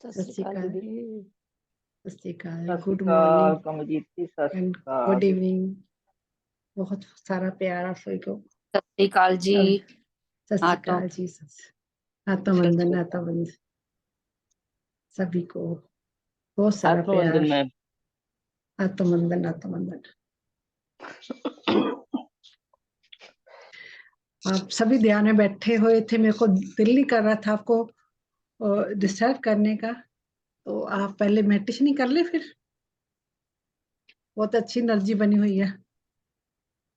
सत सत श्री श्री अकाल अकाल। दीदी। सत श्री अकाल। सत श्री गुड अकाल मॉर्निंग कमलजीत जी, सत श्री एंड अकाल। Good evening. बहुत सारा प्यार आप सभी को। सत श्री अकाल जी। अब सत श्री हाँ तो अकाल जी। आत्मवंदन आत्मवंदन सभी को बहुत सारा आत्मबंधन प्यार। में आत्मवंदन आत्मवंदन। आप सभी ध्यान में बैठे हुए थे, मेरे को दिल नहीं कर रहा था आपको डिस्टर्ब करने का, तो आप पहले मेडिटेशन ही कर ले, फिर बहुत अच्छी एनर्जी बनी हुई है।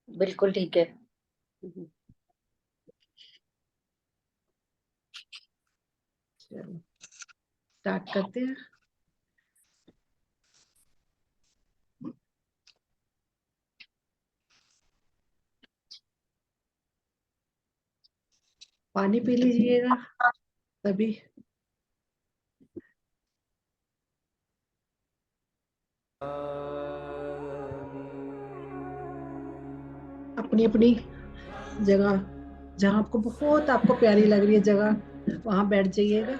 बिल्कुल ठीक है। चलो स्टार्ट करते हैं। पानी पी लीजिएगा सभी। अपनी अपनी जगह जहाँ आपको प्यारी लग रही है जगह, वहां बैठ जाइएगा।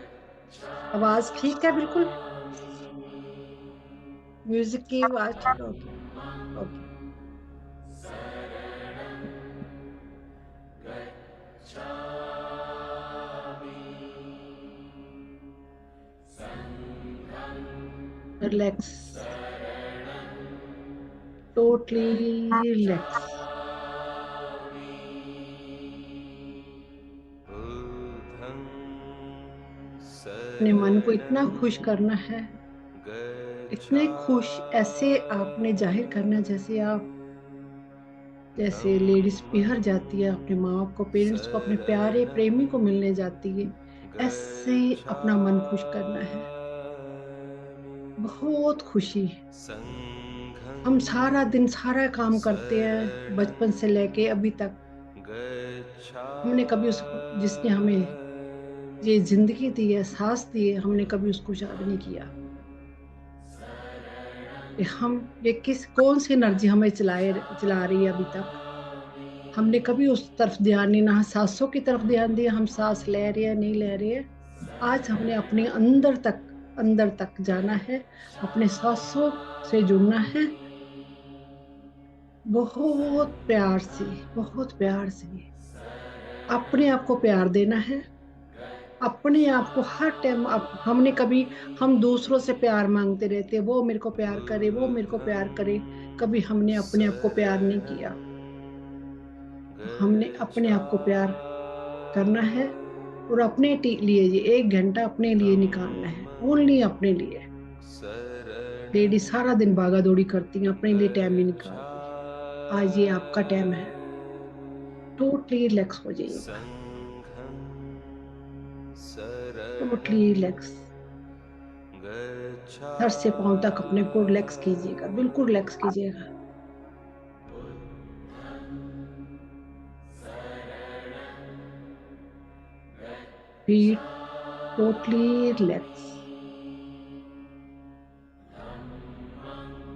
आवाज ठीक है? बिल्कुल म्यूजिक की आवाज ठीक है? Okay okay. Relax, totally relax. अपने मन को इतना खुश करना है, इतने खुश ऐसे आपने जाहिर करना जैसे लेडीज पिघल जाती है अपने माँ बाप को, पेरेंट्स को, अपने प्यारे प्रेमी को मिलने जाती है, ऐसे अपना मन खुश करना है। बहुत खुशी। हम सारा दिन सारा काम करते हैं बचपन से लेके अभी तक। हमने कभी उसको, जिसने हमें ये जिंदगी दी है, सांस दी है, हमने कभी उसको याद नहीं किया। ये कौन सी एनर्जी हमें चला रही है अभी तक। हमने कभी उस तरफ ध्यान नहीं, ना सांसों की तरफ ध्यान दिया, हम सांस ले रहे हैं नहीं ले रहे हैं। आज हमने अपने अंदर तक जाना है, अपने सांसों से जुड़ना है, बहुत प्यार से अपने आप को प्यार देना है। अपने आप को हर टाइम हम दूसरों से प्यार मांगते रहते हैं, वो मेरे को प्यार करे, वो मेरे को प्यार करे। कभी हमने अपने आप को प्यार नहीं किया। हमने अपने आप को प्यार करना है और अपने लिए ये 1 घंटा अपने लिए निकालना है, ओनली अपने लिए। लेडी सारा दिन भागा दौड़ी करती हैं, अपने लिए टाइम नहीं निकालती। आज ये आपका टाइम है, टोटली रिलैक्स हो जाइएगा। टोटली रिलैक्स, सर से पांव तक अपने को रिलैक्स कीजिएगा, बिल्कुल रिलैक्स कीजिएगा। Feet totally relax.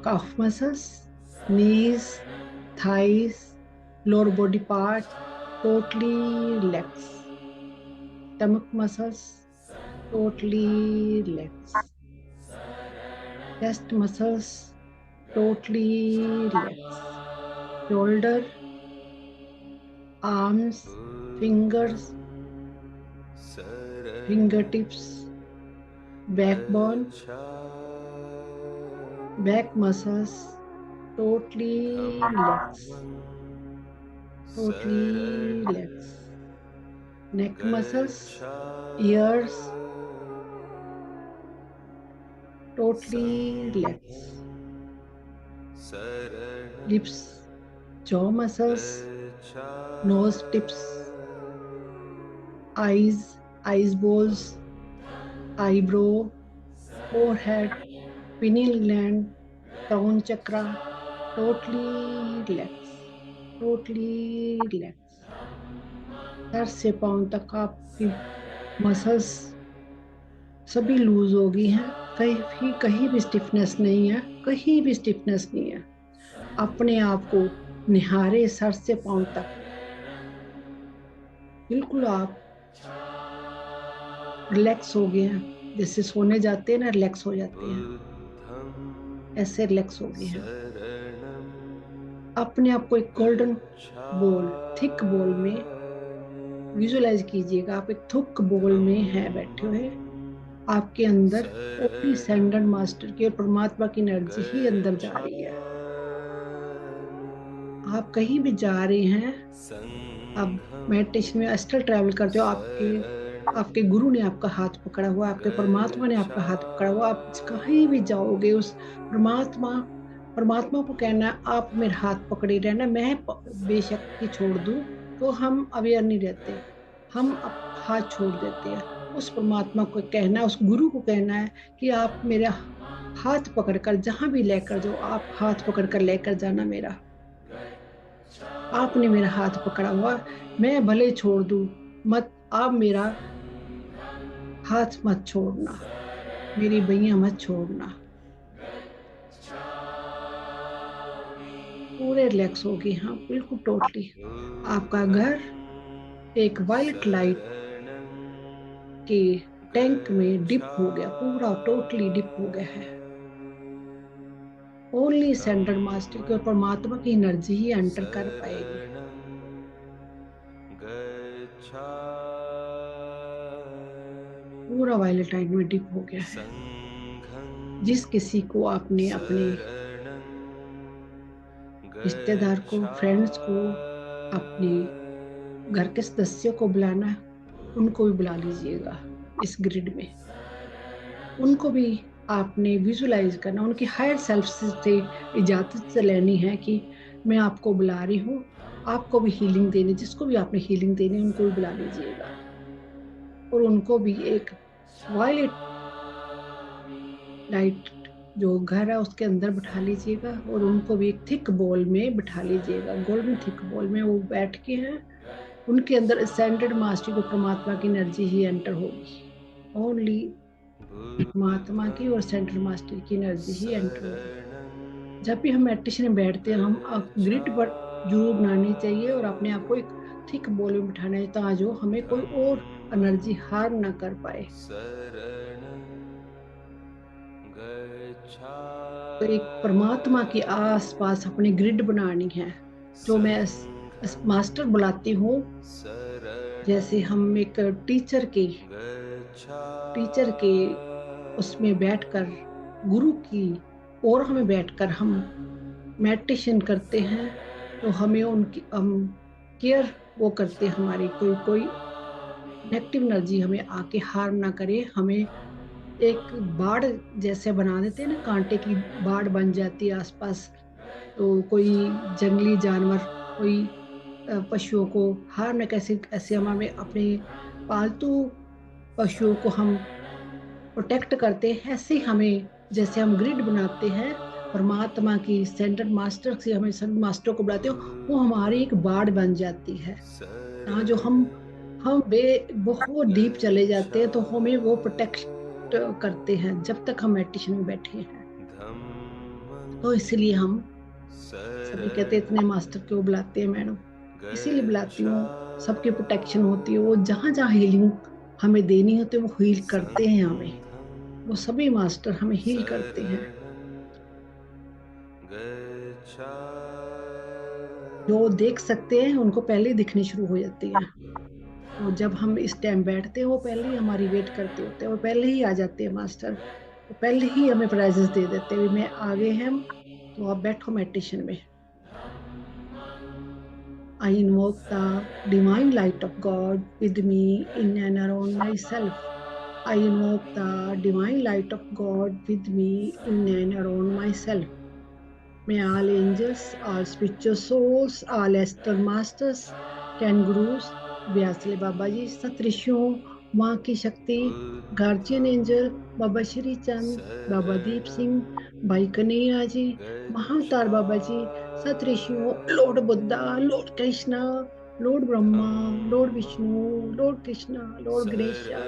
calf muscles, knees, thighs, lower body part, totally relax. Stomach muscles, totally relax. Chest muscles, totally relax. Shoulder, arms, fingers, fingertips, backbone, back muscles, totally relax. Totally relax. Neck muscles, ears, totally relax. Lips, jaw muscles, nose tips, eyes balls, eyebrow, forehead, pineal gland, crown chakra, totally relax. Totally relax. Sir से पांव तक आपकी muscles सभी loose हो गई हैं, कहीं भी स्टिफनेस नहीं है, कहीं भी स्टिफनेस नहीं है। अपने आप को निहारे सर से पांव तक, बिल्कुल आप रिलैक्स हो गए हैं। जैसे सोने जाते हैं ना, रिलैक्स हो जाते हैं, ऐसे रिलैक्स हो गए हैं। अपने आप को एक गोल्डन बॉल, थिक बॉल में विजुअलाइज कीजिएगा। आप एक थिक बॉल में हैं बैठे हुए, आपके अंदर ओनली सेंडर मास्टर की और परमात्मा की एनर्जी ही अंदर जा रही है। आप कहीं भी जा रहे हैं, आप मेडिटेशन में अस्ट्रल ट्रैवल करते हो, आपके आपके गुरु ने आपका हाथ पकड़ा हुआ, आपके परमात्मा ने आपका हाथ पकड़ा हुआ। आप कहीं भी जाओगे, उस परमात्मा परमात्मा को कहना है, आप मेरे हाथ पकड़े रहना। मैं बेशक्ति छोड़ दूं तो हम अवेयर नहीं रहते, हम हाथ छोड़ देते हैं। उस परमात्मा को कहना है, उस गुरु को कहना है कि आप मेरा हाथ पकड़कर जहां भी लेकर जाओ, आप हाथ पकड़कर लेकर जाना मेरा। आपने मेरा हाथ पकड़ा हुआ, मैं भले छोड़ दूं, मत आप मेरा हाथ मत छोड़ना, मेरी भैया मत छोड़ना। पूरे रिलैक्स हो गए, हाँ बिल्कुल टोटली। आपका घर एक वाइट लाइट के टैंक में डिप हो गया, पूरा टोटली डिप हो गया है। ओनली सेंटर मास्टर की और परमात्मा की एनर्जी ही एंटर कर पाएगी। पूरा वायलेट लाइट में डिप हो गया है। जिस किसी को आपने अपने रिश्तेदार को, फ्रेंड्स को, अपने घर के सदस्यों को बुलाना है, उनको भी बुला लीजिएगा इस ग्रिड में। उनको भी आपने विजुलाइज करना, उनकी हायर सेल्फ से इजाजत से लेनी है कि मैं आपको बुला रही हूँ, आपको भी हीलिंग देनी, जिसको भी आपने हीलिंग देनी उनको भी बुला लीजिएगा। और उनको भी एक वायलेट लाइट जो घर है उसके अंदर बिठा लीजिएगा, और उनको भी एक थिक बॉल में बिठा लीजिएगा, गोल्डन थिक बॉल में वो बैठ के हैं। उनके अंदर असेंडेड मास्टर को परमात्मा की एनर्जी ही एंटर होगी, ओनली परमात्मा की और सेंट्रल मास्टर की एनर्जी ही एंटर होगी। जब भी हम मेडिटेशन में बैठते हैं, हम ग्रिड पर जरूर बनानी चाहिए और अपने आप को एक थिक बॉल में बिठाना है, ताकि हमें कोई और एनर्जी हार्म ना कर पाए। तो एक परमात्मा के आस पास अपनी ग्रिड बनानी है, जो मैं मास्टर बुलाती हूँ। जैसे हम एक टीचर के उसमें बैठकर, गुरु की और हमें बैठकर हम मेडिटेशन करते हैं, तो हमें उनकी हम केयर वो करते हैं, हमारी कोई कोई नेगेटिव एनर्जी हमें आके हार्म ना करे। हमें एक बाढ़ जैसे बना देते हैं ना, कांटे की बाढ़ बन जाती है आसपास, तो कोई जंगली जानवर, कोई पशुओं को हार्म न कैसे, ऐसे हम हमें अपने पालतू पशुओं को हम प्रोटेक्ट करते हैं, ऐसे हमें जैसे हम ग्रिड बनाते हैं परमात्मा की सेंटर मास्टर से, हमें सेंटर मास्टर को बुलाते हो, वो हमारी एक बाढ़ बन जाती है। हाँ, जो हम बहुत डीप चले जाते हैं, तो हमें वो प्रोटेक्ट करते हैं जब तक हम मेडिटेशन में बैठे हैं। तो इसलिए हम सभी कहते हैं इतने मास्टर क्यों बुलाते हैं मैडम, इसीलिए बुलाती हूँ, सबकी प्रोटेक्शन होती है। वो जहाँ जहाँ हीलिंग हमें देनी होती है वो हील करते हैं हमें, वो सभी मास्टर हमें हील करते हैं। जो देख सकते हैं उनको पहले ही दिखने शुरू हो जाते हैं। तो जब हम इस टाइम बैठते हैं, वो पहले ही हमारी वेट करते होते हैं, वो पहले ही आ जाते हैं मास्टर, वो पहले ही हमें प्राइजेस दे देते हैं, मैं आगे हैं, तो आप बैठो मेडिटेशन में। I invoke the divine light of God with me in and around myself. I invoke the divine light of God with me in and around myself. May all angels, all spiritual souls, all astral masters, can gurus, व्यासले बाबा जी, सतऋषियों, माँ की शक्ति, guardian angel, बाबा श्री चंद, बाबा दीप सिंह, भाई कन्हैया जी, महाअवतार बाबा जी, सतऋषियों, lord Buddha, lord Krishna, lord Brahma, lord Vishnu, lord Krishna, lord Ganesha,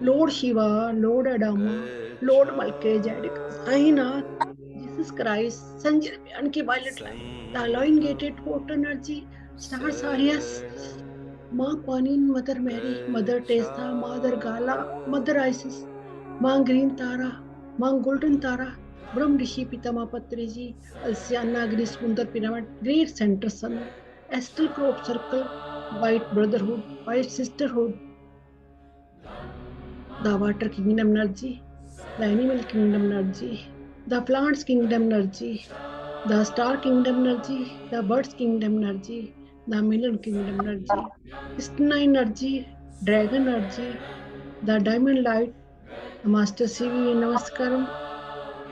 lord Shiva, lord Adama, lord Melchizedek, Sainath, Jesus Christ, संजय बयान की violet light, the align gated water energy, star Sirius, माँ Kuan Yin, mother Mary, mother Teresa, mother Gaia, mother Isis, माँ green Tara, माँ golden तारा, ब्रह्म ऋषि पितामह पत्री जी, अल्सियाना अग्नि समुंदर pyramid, great centre sun, astral crop circle, white brotherhood, white sisterhood, the water kingdom energy, the animal kingdom energy, the plants kingdom energy, the star kingdom energy, the birds kingdom energy, the mineral kingdom energy, स्टना energy, dragon energy, the diamond light, master सीवी नमस्कारम,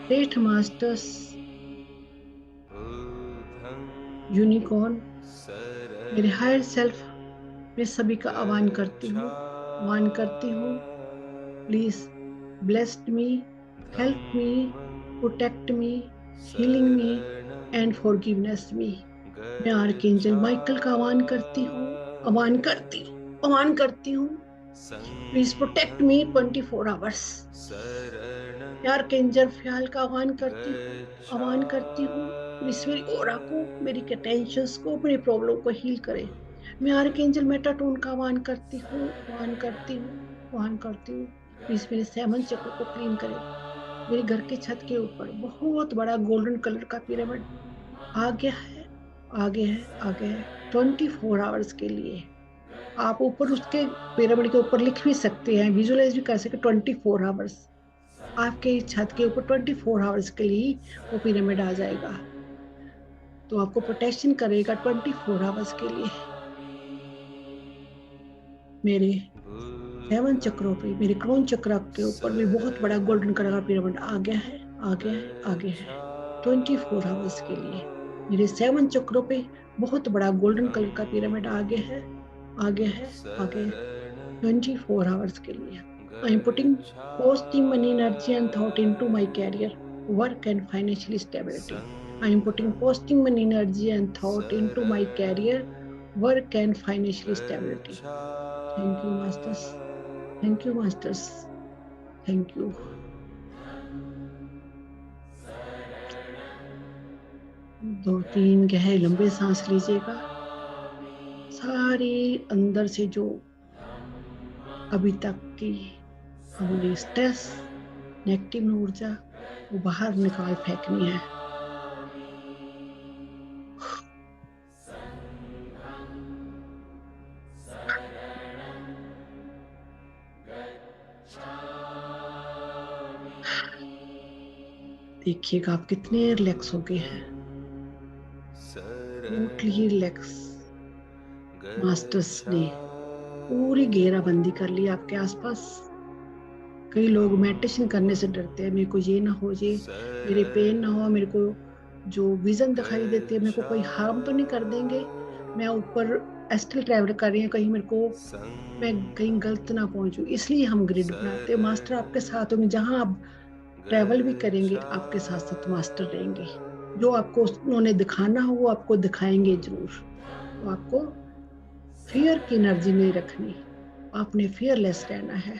great masters, unicorn, मेरे higher self, मैं सभी का आह्वान करती हूँ, आह्वान करती हूँ, please blessed me, help me, protect me, healing me and forgiveness me. मैं आर्कएंजल माइकल का आह्वान करती हूँ, आह्वान करती हूँ, आह्वान करती हूँ, प्लीज प्रोटेक्ट मी 24 आवर्स। मैं आर्कएंजल फ्याल का आह्वान करती हूँ, आह्वान करती हूँ, प्लीज मेरी ओरा को, मेरी टेंशंस को, मेरी प्रॉब्लम को हील करे। मैं आर्कएंजल मेटाटोन का आह्वान करती हूँ, आह्वान करती हूँ, आह्वान करती हूँ, प्लीज मेरे 7 चक्र को क्लीन करे। मेरे घर के छत के ऊपर बहुत बड़ा गोल्डन कलर का पिरामिड आ गया है, आ गया है, आ गया है 24 आवर्स के लिए। आप ऊपर उसके पिरामिड के ऊपर लिख भी सकते हैं, विजुअलाइज भी कर सकते 24 आवर्स। आपके छत के ऊपर 24 आवर्स के लिए वो पिरामिड आ जाएगा, तो आपको प्रोटेक्शन करेगा 24 आवर्स के लिए। मेरे 7 चक्रों पे, मेरे क्रोन चक्र के ऊपर भी बहुत बड़ा गोल्डन कलर का पिरामिड आ गया है, आ गया है, आ गया है 24 आवर्स के लिए। मेरे 7 चक्रों पे बहुत बड़ा गोल्डन कलर का पिरामिड आ गया है, आ गया है, आ गया है 24 आवर्स के लिए। I am putting positive money energy and thought into my career, work and financial stability. I am putting positive money energy and thought into my career, work and financial stability. Thank you, masters. Thank you, masters. Thank you. 2-3 गहरे लंबे सांस लीजिएगा। सारे अंदर से जो अभी तक की हमने स्ट्रेस, नेगेटिव ऊर्जा वो बाहर निकाल फेंकनी है। देखिएगा आप कितने रिलैक्स हो गए हैं, टोटली रिलैक्स। मास्टर्स ने पूरी घेराबंदी कर ली आपके आसपास। कई लोग मेडिटेशन करने से डरते हैं, मेरे को ये ना हो जाए, मेरे पेन ना हो, मेरे को जो विजन दिखाई देती है मेरे को कोई हार्म तो नहीं कर देंगे, मैं ऊपर एस्ट्रल ट्रैवल कर रही हूँ, कहीं मेरे को मैं कहीं गलत ना पहुंचूं, इसलिए हम ग्रिड बनाते हैं। मास्टर आपके साथ होंगे, जहां आप ट्रैवल भी करेंगे आपके साथ साथ मास्टर रहेंगे। जो आपको उन्होंने दिखाना हो वो आपको दिखाएंगे जरूर। तो आपको फियर की एनर्जी नहीं रखनी, आपने फियरलेस रहना है।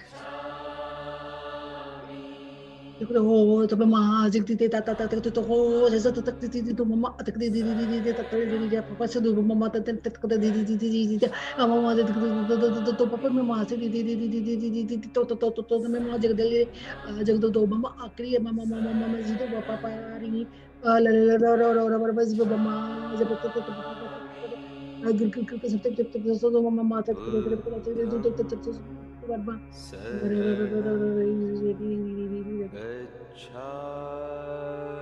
देखो हो तो मम्मा जिक दी ता ता ता तो हो जैसे तो तक दी तो मम्मा तक दी दी दी दी तक दी दी पापा से दो मम्मा तक तक दी दी दी दी दी दी मम्मा दे तो पापा मैं मां से दी दी दी दी दी दी दी दी तो मैं मां जग दे जग दो मम्मा आखिरी मम्मा मम्मा मम्मा जी तो पापा पा रही ल ल ल र बस मम्मा जब तो पापा गिर गिर गिर सब तक जब तक तो मम्मा तक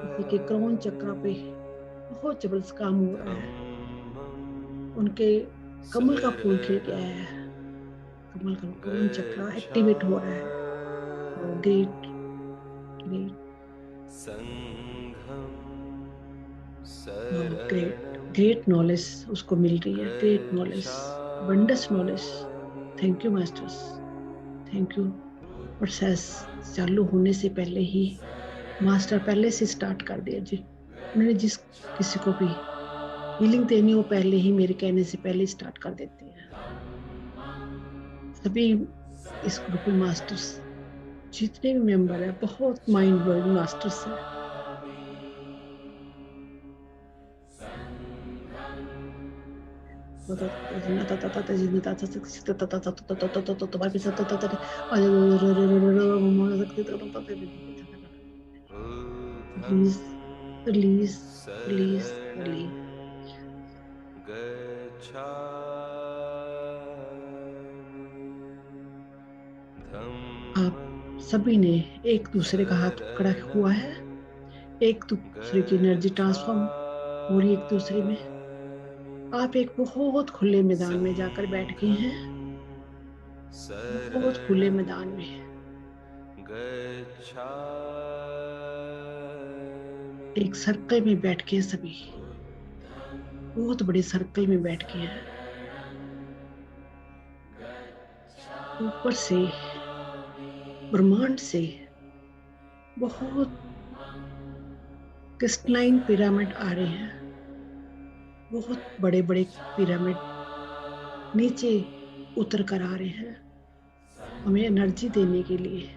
किसी के क्रॉन चक्र पे बहुत जबरदस्त काम हो रहा है। उनके कमल का फूल खिल गया है, कमल का क्रॉन चक्र एक्टिवेट हो रहा है। और great great great great knowledge उसको मिल रही है, great knowledge, wonders knowledge. Thank you masters, thank you. Process चालू होने से पहले ही मास्टर पहले से स्टार्ट कर दिया जी। उन्होंने जिस किसी को भी हीलिंग देनी वो पहले ही मेरे कहने से पहले स्टार्ट कर देते हैं। सभी इस ग्रुप में मास्टर्स जितने भी मेंबर है बहुत माइंड ब्लोइंग मास्टर्स है। Release, release, release, शरणं release. गच्छामि आप धम्मं सभी ने एक दूसरे का हाथ पकड़ा हुआ है, शरणं एक दूसरे की एनर्जी ट्रांसफॉर्म हो रही है एक दूसरे में। आप एक बहुत खुले मैदान में जाकर बैठ गए हैं, संघं बहुत खुले शरणं मैदान में। गच्छामि एक सर्कल में बैठ के सभी, बहुत बड़े सर्कल में बैठ के हैं। ऊपर से, ब्रह्मांड से बहुत क्रिस्टलाइन पिरामिड आ रहे हैं, बहुत बड़े बड़े पिरामिड नीचे उतर कर आ रहे हैं हमें एनर्जी देने के लिए।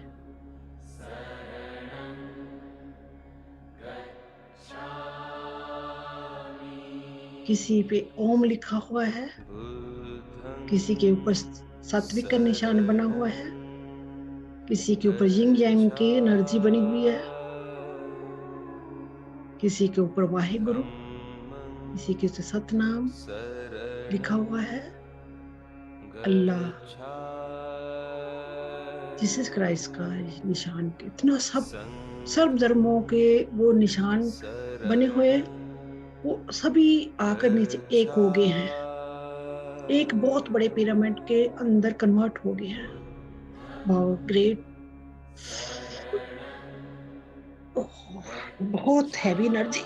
किसी पे ओम लिखा हुआ है, बुद्धं किसी के ऊपर सात्विक का निशान बना हुआ है, किसी के ऊपर यिंग यांग की एनर्जी बनी हुई है, किसी के ऊपर वाहिगुरु, किसी के ऊपर सतनाम लिखा हुआ है, अल्लाह, जीसस क्राइस्ट का निशान। इतना सब सर्व धर्मों के वो निशान बने हुए, वो सभी आकर नीचे एक हो गए हैं, एक बहुत बड़े पिरामिड के अंदर कन्वर्ट हो गए हैं। Wow, great. बहुत हैवी एनर्जी।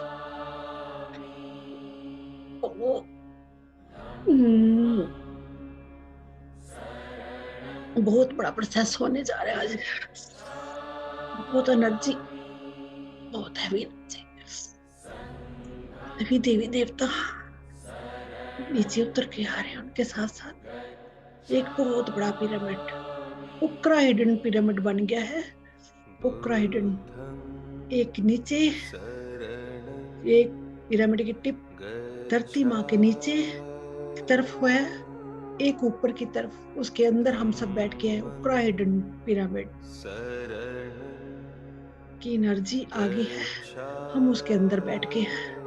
बहुत बड़ा प्रोसेस होने जा रहा है आज। बहुत एनर्जी, बहुत हैवी एनर्जी। सभी देवी देवता नीचे उतर के आ रहे हैं, उनके साथ साथ एक बहुत बड़ा पिरामिड, उक्रा हिडन पिरामिड बन गया है। उक्रा हिडन, एक नीचे, एक पिरामिड की टिप धरती माँ के नीचे की तरफ हुआ है, एक ऊपर की तरफ, उसके अंदर हम सब बैठ के हैं। उक्रा हिडन पिरामिड की एनर्जी आ गई है, हम उसके अंदर बैठ के हैं।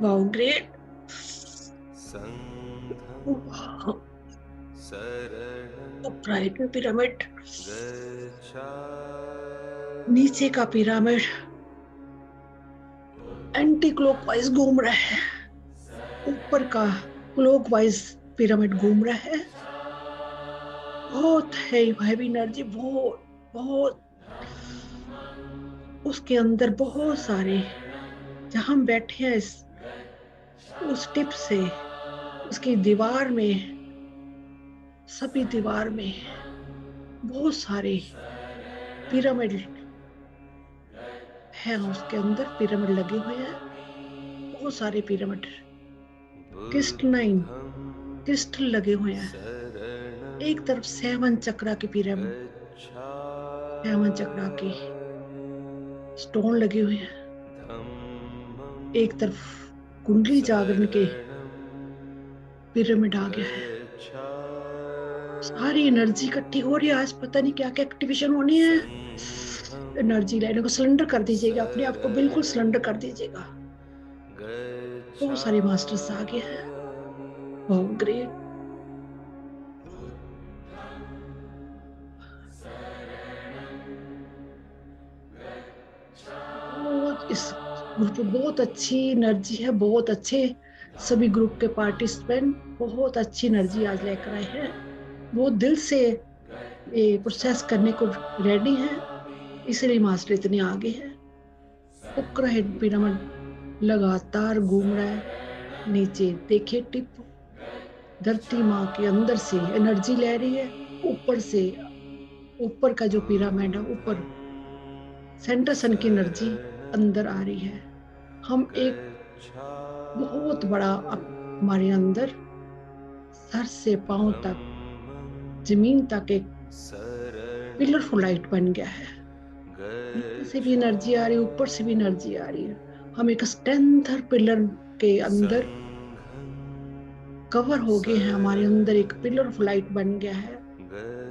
Wow, great. उक्रा हिडन पिरामिड, नीचे का पिरामिड एंटी क्लॉकवाइज घूम रहा है, ऊपर का क्लॉकवाइज पिरामिड घूम रहा है। बहुत है हैवी एनर्जी, बहुत बहुत। उसके अंदर बहुत सारे, जहां हम बैठे हैं उस टिप से, उसकी दीवार में, सभी दीवार में बहुत सारे पिरामिड है, उसके अंदर पिरामिड लगे हुए हैं, बहुत सारे पिरामिड क्रिस्टलाइन क्रिस्टल लगे हुए हैं। एक तरफ 7 चक्रा के पिरामिड, 7 चक्रा के स्टोन लगे हुए हैं, एक तरफ कुंडली जागरण के पिरामिड आ गया है। सारी एनर्जी इकट्ठी हो रही है आज, पता नहीं क्या क्या एक्टिवेशन होनी है। एनर्जी लाइन को सिलेंडर कर दीजिएगा, अपने आप को बिल्कुल सिलेंडर कर दीजिएगा। बहुत सारे मास्टर्स आ गए हैं। बहुत ग्रेट। बहुत इस ग्रुप में बहुत अच्छी एनर्जी है, बहुत अच्छे सभी ग्रुप के पार्टिसिपेंट बहुत अच्छी एनर्जी आज लेकर आए हैं, बहुत दिल से ये प्रोसेस करने को रेडी हैं, इसलिए मास्टर इतने आगे हैं। उक्र हेड पिरामिड लगातार घूम रहा है, नीचे देखिए टिप धरती माँ के अंदर से एनर्जी ले रही है, ऊपर से, ऊपर का जो पिरामिड है, ऊपर सेंटर सन की एनर्जी अंदर आ रही है। हम एक बहुत बड़ा हमारे अंदर सर से पांव तक, जमीन तक एक पिलरफुल लाइट बन गया है। नीचे से भी एनर्जी आ रही है, ऊपर से भी एनर्जी आ रही है। हम एक स्ट्रेंथर पिलर के अंदर कवर हो गए हैं, हमारे अंदर एक पिलर ऑफ लाइट बन गया है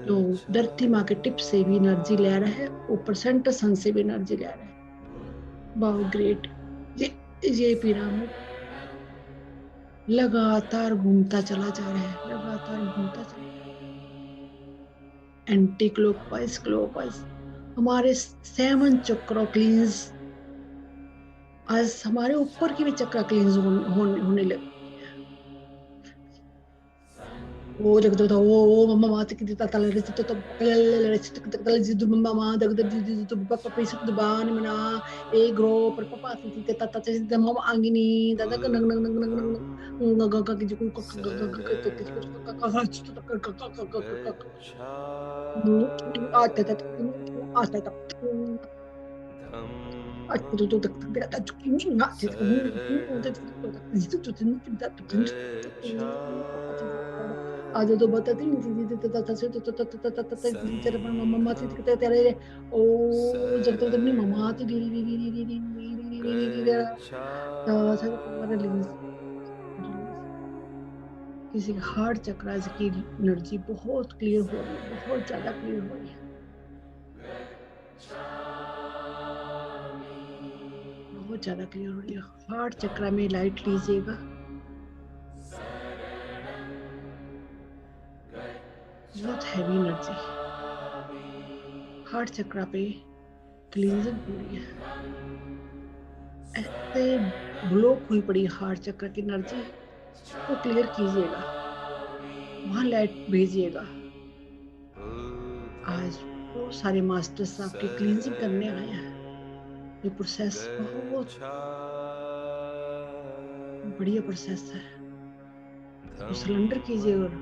जो धरती माँ के टिप से भी एनर्जी ले रहा है, ऊपर सेंटर सन से भी एनर्जी ले रहा है। Wow great. ये पिरामिड लगातार घूमता चला जा रहा है, लगातार घूमता चला, एंटी क्लॉकवाइज क्लॉकवाइज। हमारे 7 चक्र क्लींस, आज हमारे ऊपर की भी चक्र क्लींस होने लगे। ओ जगत ओ ओ मम्मा मात की तता तले रे तो पकले तले जिदु मम्मा मा दग दग जिदु तो पापा पैसे तो बान मना ए ग्रो पर पापा ती तता तता जिदु मम्मा आंगिनी दादा का नंग नंग नंग नंग नंग नंग ग ग की जो क ग ग ग क क आता था आता था आता तो तक तक तक चुकी नहीं ना थे आज तो बताती नहीं थी तता से तो तेरे पर मम्मा थी तेरे ओ जब तक अपनी मम्मा थी D D D D D D D D release release. किसी का हार्ट चक्र की एनर्जी बहुत क्लियर हो रही है, बहुत ज्यादा क्लियर हो रही है, बहुत ज्यादा क्लियर हो रही है। हार्ट चक्र में लाइट लीजिएगा, बहुत हैवी एनर्जी हार्ट चक्र पे क्लींजिंग हो रही है। ऐसे ब्लॉक हुई पड़ी हार्ट चक्र की एनर्जी को क्लियर कीजिएगा, वहां लाइट भेजिएगा। आज बहुत सारे मास्टर्स आपकी क्लींजिंग करने आए हैं। ये प्रोसेस बहुत बढ़िया प्रोसेस है, इसको सरेंडर कीजिए और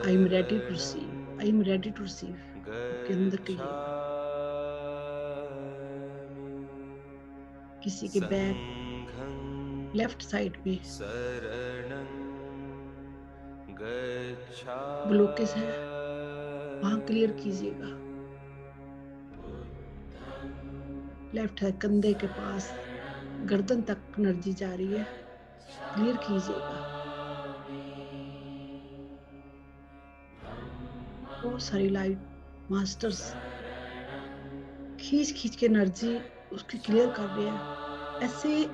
I am ready to receive, I am ready to receive आपके अंदर कहिएगा। किसी के बैक लेफ्ट साइड में ब्लॉकेज है, वहां क्लियर कीजिएगा। लेफ्ट साइड कंधे के पास गर्दन तक एनर्जी जा रही है, क्लियर कीजिएगा। बहुत सारी लाइट मास्टर्स खींच खींच के एनर्जी उसकी क्लियर कर रहे हैं, ऐसे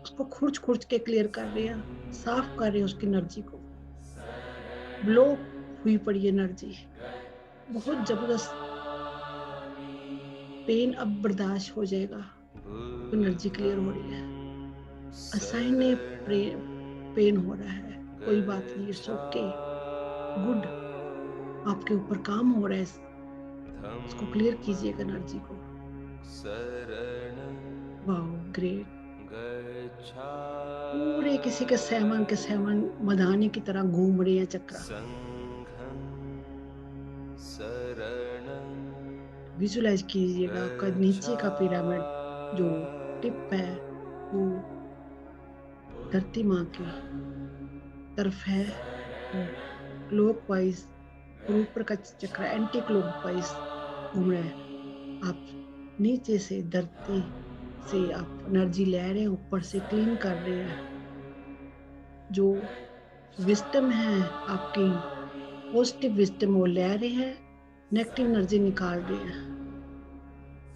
उसको खुर्च खुर्च के क्लियर कर रहे हैं, साफ कर रहे हैं उसकी एनर्जी को। ब्लॉक हुई पड़ी एनर्जी बहुत जबरदस्त, पेन अब बर्दाश्त हो जाएगा, एनर्जी क्लियर हो रही है। असाइन पेन हो रहा है, कोई बात नहीं, इट्स ओके, गुड, आपके ऊपर काम हो रहा है, उसको क्लियर कीजिएगा एनर्जी को। Wow great. पूरे किसी के 7 मधानी की तरह घूम रहे हैं चक्र। विजुलाइज कीजिएगा आपका नीचे का पिरामिड जो टिप है वो धरती माँ की तरफ है, क्लॉकवाइज, और ऊपर का चक्र एंटी क्लॉकवाइज घूम रहा है। आप नीचे से धरती से आप एनर्जी ले रहे हैं, ऊपर से क्लीन कर रहे हैं। जो विस्टम है आपकी पॉजिटिव विस्टम वो ले रहे हैं, नेगेटिव एनर्जी निकाल रहे हैं।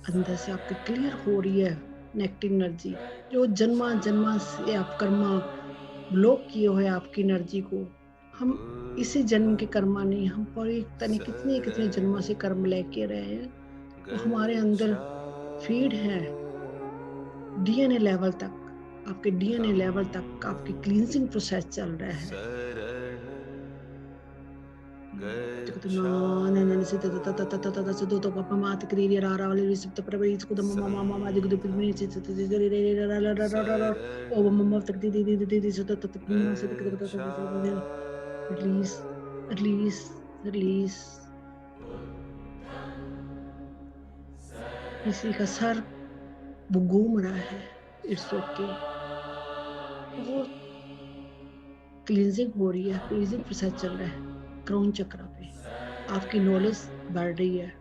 अंदर से आपकी क्लियर हो रही है नेगेटिव एनर्जी, जो जन्मा जन्मा से आप कर्मा ब्लॉक किए हुए आपकी एनर्जी को। हम इसी जन्म के कर्मा नहीं, हम पर तने कितने कितने जन्मों से कर्म लेके रहे हैं, वो हमारे अंदर फीड है। डीएनए लेवल तक, आपके डीएनए लेवल तक आपकी क्लींजिंग प्रोसेस चल रहा है। Release release release. किसी का सर वो घूम रहा है, इट्स ओके, बहुत क्लींजिंग हो रही है, क्लींजिंग प्रोसेस चल रहा है क्राउन चक्र पे, आपकी नॉलेज बढ़ रही है।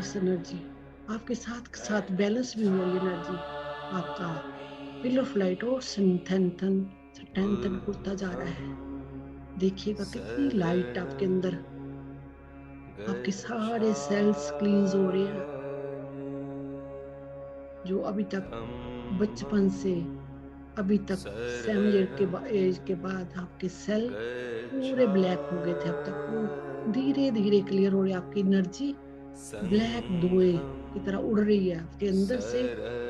इस एनर्जी आपके साथ साथ बैलेंस भी हो रही एनर्जी। आपका पिल ऑफ लाइट और स्ट्रेंथन होता जा रहा है। देखिएगा कितनी लाइट आपके अंदर, आपके सारे सेल्स क्लींस हो रहे हैं। जो अभी तक बचपन से अभी तक 7 ईयर एज के बाद आपके सेल पूरे ब्लैक हो गए थे, अब तक वो धीरे धीरे क्लियर हो रही है। आपकी एनर्जी ब्लैक धुएं की तरह उड़ रही है आपके अंदर से,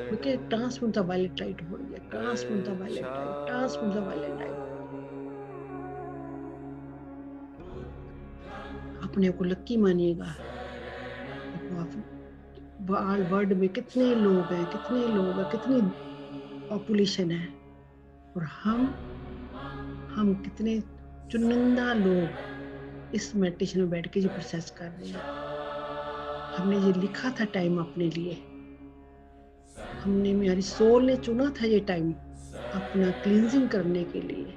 क्योंकि ट्रांसम्यूट द वायलेट लाइट हो रही है। Transmute the violet light, transmute the violet light. अपने को लक्की मानिएगा। देखो आप वर्ल्ड में कितने लोग हैं, कितनी पॉपुलेशन है, और हम कितने चुनिंदा लोग इस मेडिटेशन में बैठ के जो प्रोसेस कर रहे हैं। हमने ये लिखा था टाइम अपने लिए, मेरी सोल ने चुना था ये टाइम अपना क्लींजिंग करने के लिए।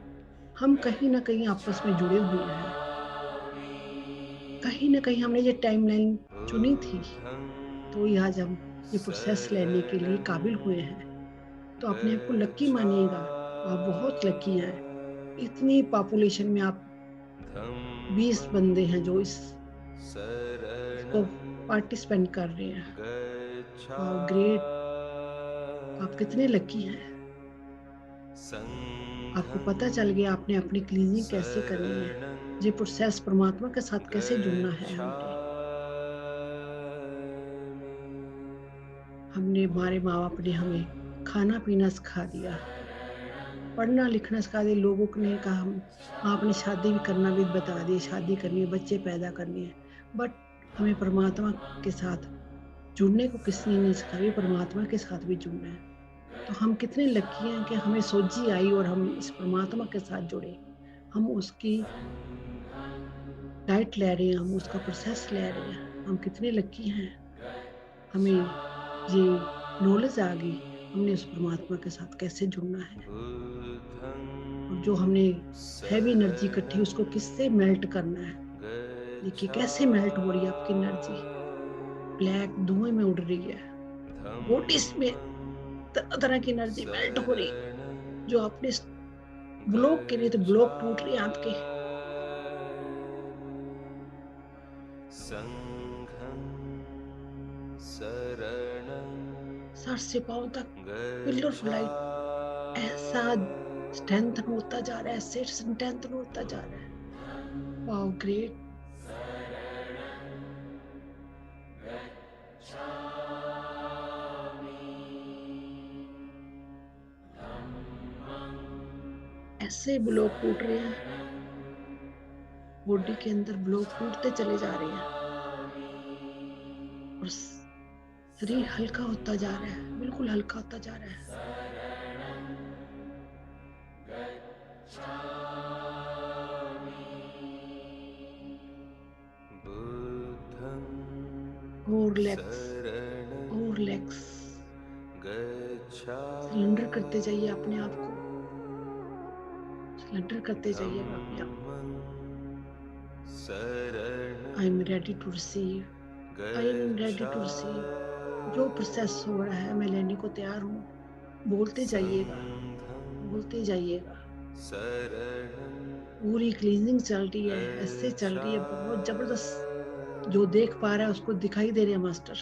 हम कहीं ना कहीं आपस में जुड़े हुए हैं, कहीं ना कहीं हमने ये टाइमलाइन चुनी थी, तो ही आज हम ये प्रोसेस लेने के लिए काबिल हुए हैं। तो अपने आप को लकी मानिएगा, आप बहुत लकी हैं। इतनी पॉपुलेशन में आप 20 बंदे हैं जो इसको पार्टिसिपेंट कर रहे हैं। वाओ ग्रेट, आप कितने लकी हैं। आपको पता चल गया आपने अपनी क्लीनिंग कैसे करनी है, ये प्रोसेस परमात्मा के साथ कैसे जुड़ना है। हमने हमारे माँ बाप ने हमें खाना पीना सिखा दिया, पढ़ना लिखना सिखा दिया। लोगों ने कहा हम आपने शादी भी करना भी बता दिया, शादी करनी है, बच्चे पैदा करने हैं, बट हमें परमात्मा के साथ जुड़ने को किसने नहीं सिखाया। परमात्मा के साथ भी जुड़ना है। तो हम कितने लकी हैं कि हमें सोझी आई और हम इस परमात्मा के साथ जुड़े। हम उसकी डाइट ले रहे हैं, हम उसका प्रोसेस ले रहे हैं। हम कितने लकी हैं, हमें ये नॉलेज आ गई हमने उस परमात्मा के साथ कैसे जुड़ना है। और जो हमने हैवी एनर्जी इकट्ठी उसको किससे मेल्ट करना है। देखिए कैसे मेल्ट हो रही है आपकी एनर्जी, ब्लैक धुएं में उड़ रही है। बॉडीज में तरह तरह की एनर्जी मेल्ट हो रही, जो आपने ब्लॉक के लिए तो ब्लॉक टूट रहे हैं आपके। सर से पांव तक पिलर ऑफ लाइट ऐसा स्ट्रेंथन होता जा रहा है, स्ट्रेंथन होता जा रहा है। Wow great. ऐसे ब्लॉक टूट रहे हैं, बॉडी के अंदर ब्लॉक टूटते चले जा रहे हैं और शरीर हल्का होता जा रहा है, बिल्कुल हल्का होता जा रहा है। और रिलैक्स सरेंडर करते जाइए अपने आप को, सरेंडर करते जाइएगा अपने आप को। I am ready to receive, I am ready to receive. जो प्रोसेस हो रहा है मैं लेने को तैयार हूँ। बोलते जाइएगा, बोलते जाइएगा। पूरी क्लीनिंग चल रही है, ऐसे चल रही है बहुत जबरदस्त। जो देख पा रहा है उसको दिखाई दे रहे हैं मास्टर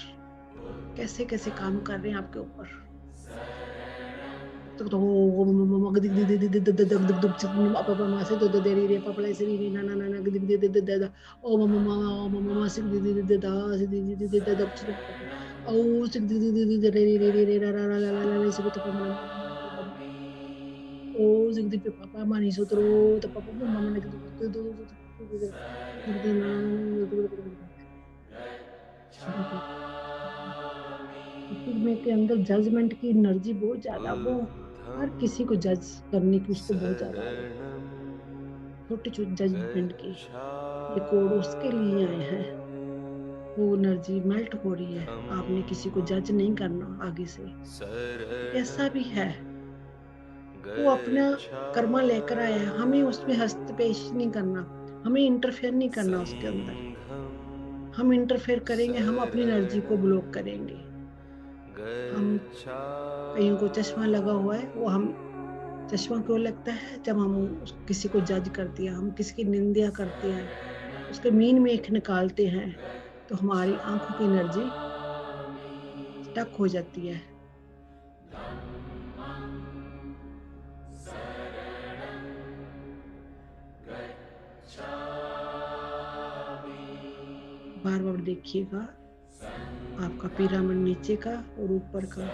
कैसे कैसे काम कर रहे हैं आपके ऊपर। तो Oh, zigdi pe papa mani sotro, ta papa mama ne में के अंदर जजमेंट की एनर्जी बहुत ज्यादा, वो हर किसी को जज करने की उसको बहुत ज्यादा छोटे छोटे जजमेंट की ये कोड उसके लिए आए हैं। वो एनर्जी मेल्ट हो रही है, आपने किसी को जज नहीं करना आगे से। कैसा भी है वो अपना कर्मा लेकर आया है, हमें उसमें हस्तक्षेप नहीं करना, हमें इंटरफेयर नहीं करना उसके अंदर। हम इंटरफेयर करेंगे, हम अपनी एनर्जी को ब्लॉक करेंगे। हम कईयों को चश्मा लगा हुआ है, वो हम चश्मा क्यों लगता है? जब हम किसी को जज करते हैं, हम किसी की निंदा करते हैं, उसके मीन में एक निकालते हैं, तो हमारी आंखों की एनर्जी स्टक हो जाती है। बार बार देखिएगा, आपका पिरामिड नीचे का और ऊपर का,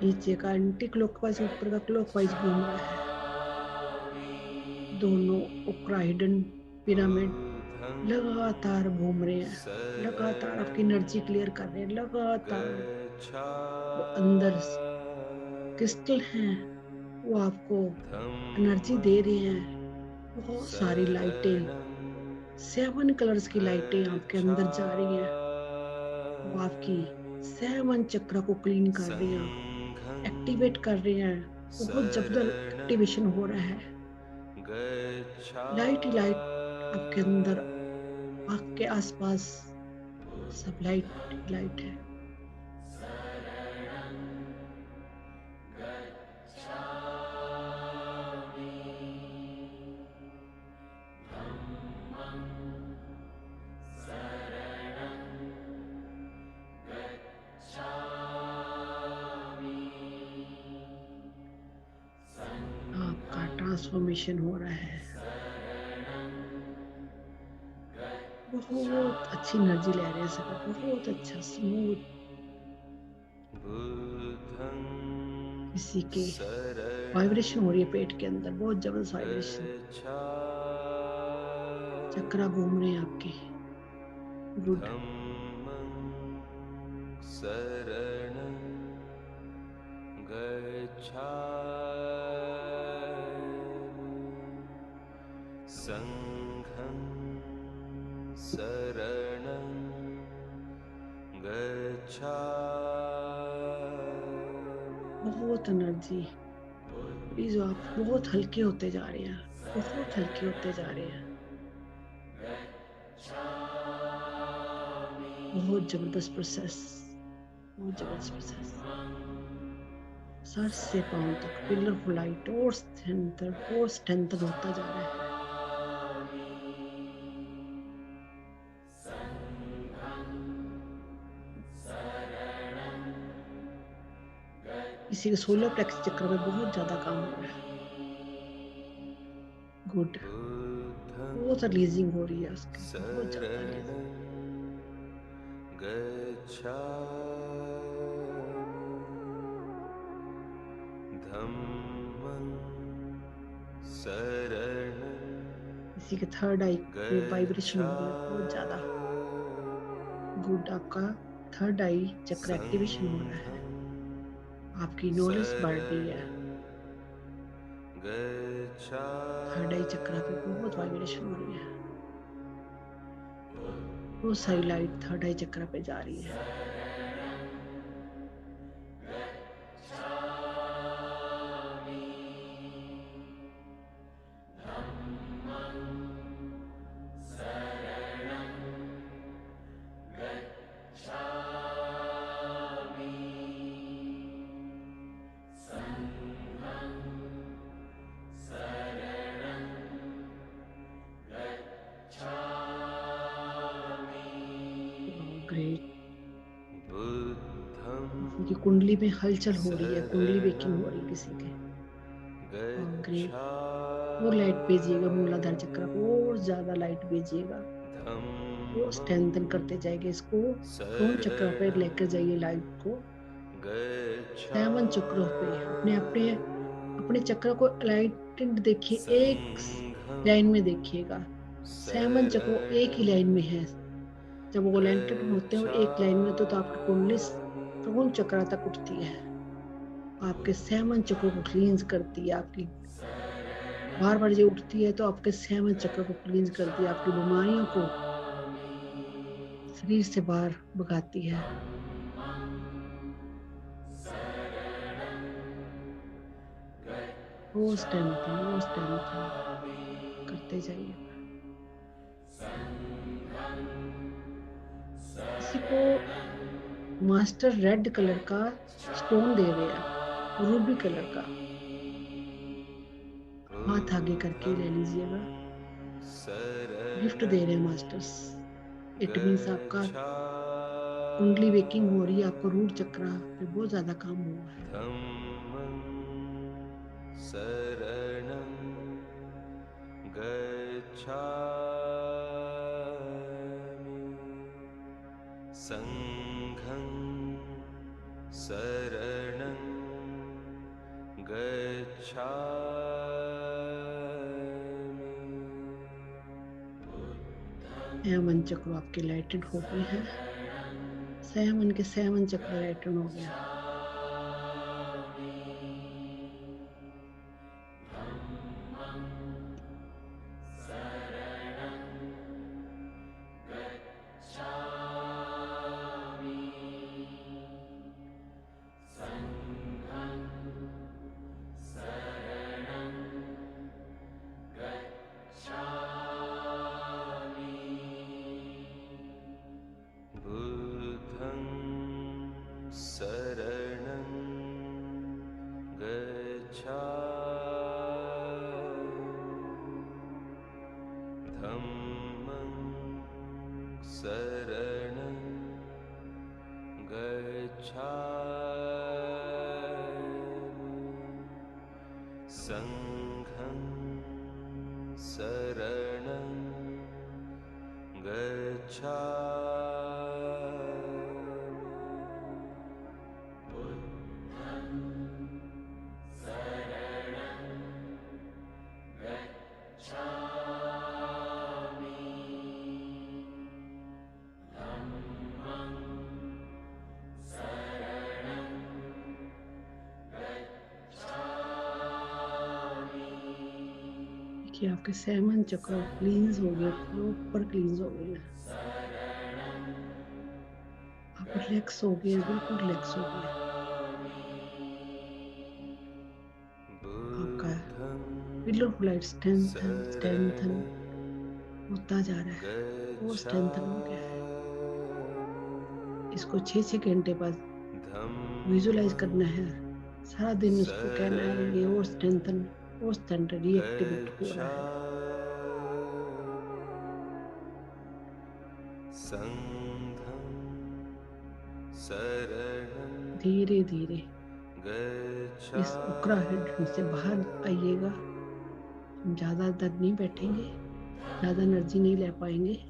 नीचे का एंटी क्लॉकवाइज, ऊपर का क्लॉकवाइज घूम रहा है। दोनों ओक्राहिडन पिरामिड लगातार घूम रहे हैं, लगातार आपकी एनर्जी क्लियर कर रहे हैं, लगातार। वो अंदर क्रिस्टल हैं, वो आपको एनर्जी दे रहे हैं। बहुत सारी लाइटें, 7 कलर्स की लाइटें आपके अंदर जा रही हैं। वो आपकी 7 चक्र को क्लीन कर रहे हैं, एक्टिवेट कर रहे हैं। बहुत जबरदस्त एक्टिवेशन हो रहा है। लाइट ही लाइट आपके अंदर, आपके आसपास सब लाइट लाइट है। आपका ट्रांसफॉर्मेशन हो रहा है। बहुत अच्छी एनर्जी ले रहे हैं सब, बहुत अच्छा स्मूथ। किसी के वाइब्रेशन हो रही है पेट के अंदर, बहुत जबरदस्त वाइब्रेशन। चक्रा घूम रहे हैं आपके। गुड। शरणं गच्छामि संघं शरणं गच्छामि। बहुत एनर्जी। प्लीज आप बहुत हल्के होते जा रहे हैं, बहुत हल्के होते जा रहे हैं। बहुत जबरदस्त प्रोसेस, बहुत जबरदस्त प्रोसेस। सर से पांव तक पिलर फुल लाइट और स्ट्रेंथन होता जा रहा है। किसी के सोलर प्लेक्स चक्र में बहुत ज्यादा काम हो रहा है। गुड। बहुत रिलीजिंग हो रही है उसकी, बहुत ज्यादा रिलीजिंग। धम्मं शरणं किसी के थर्ड आई में वाइब्रेशन हो रही है बहुत ज्यादा। गुड। आपका थर्ड आई चक्र एक्टिवेशन हो रहा है, आपकी नॉलेज बढ़ रही है। थर्ड आई चक्र पे बहुत वाइब्रेशन हो रही है, बहुत सारी लाइट थर्ड आई चक्र पे जा रही है। ग्रेट। किसी की कुंडली में हलचल हो रही है, कुंडली वेकिंग हो रही है किसी के। ग्रेट। और लाइट भेजिएगा मूलाधार चक्र को, और ज्यादा लाइट भेजिएगा, वो स्ट्रेंथन करते जाएंगे इसको। क्रोन चक्र पे लेकर जाइए लाइट को। 7 चक्रों पे अपने अपने अपने चक्र को अलाइनमेंट देखिए, एक लाइन में देखिएगा। 7 चक्र एक ही लाइन में है। जब वो अलाइनमेंट होते हैं और एक लाइन में होते हैं, तो आपकी कुंडली क्रोन चक्र तक उठती है, आपके 7 चक्रों को क्लींस करती है। आपकी बार बार ये उठती है तो आपके 7 चक्र को क्लींस करती है, आपकी बीमारियों को शरीर से बाहर भगाती है। वो स्ट्रेंथन करते जाइए। किसी को मास्टर रेड कलर का स्टोन दे रहे हैं, रूबी कलर का, हाथ आगे करके ले लीजिएगा। गिफ्ट दे रहे हैं मास्टर्स। इट मीन्स आपका कुंडली वेकिंग हो रही है, आपको रूट चक्रा पे बहुत ज्यादा काम हुआ है। धम्मं शरणं गच्छामि संघं शरणं गच्छामि 7 चक्र आपके लाइटेड हो गए हैं। 7 के 7 चक्र लाइटेड हो गया। बुद्धं शरणं गच्छामि धम्मं शरणं गच्छामि संघं शरणं देखिए आपके 7 चक्र क्लींस हो गए, प्रॉपर क्लींस हो गए हैं। आप रिलैक्स हो गए, बिल्कुल रिलैक्स हो गए। आपका पिलर ऑफ लाइट स्ट्रेंथन होता जा रहा है, वो स्ट्रेंथन हो गया है। इसको 6-6 घंटे बाद विजुलाइज करना है। सारा दिन उसको कहना है ये और स्ट्रेंथन रीएक्टिवेट हो रहा है। संघं शरणं धीरे धीरे इस गच्छामि उक्राहिड से बाहर आइएगा। हम ज्यादा देर नहीं बैठेंगे, ज्यादा एनर्जी नहीं ले पाएंगे। ये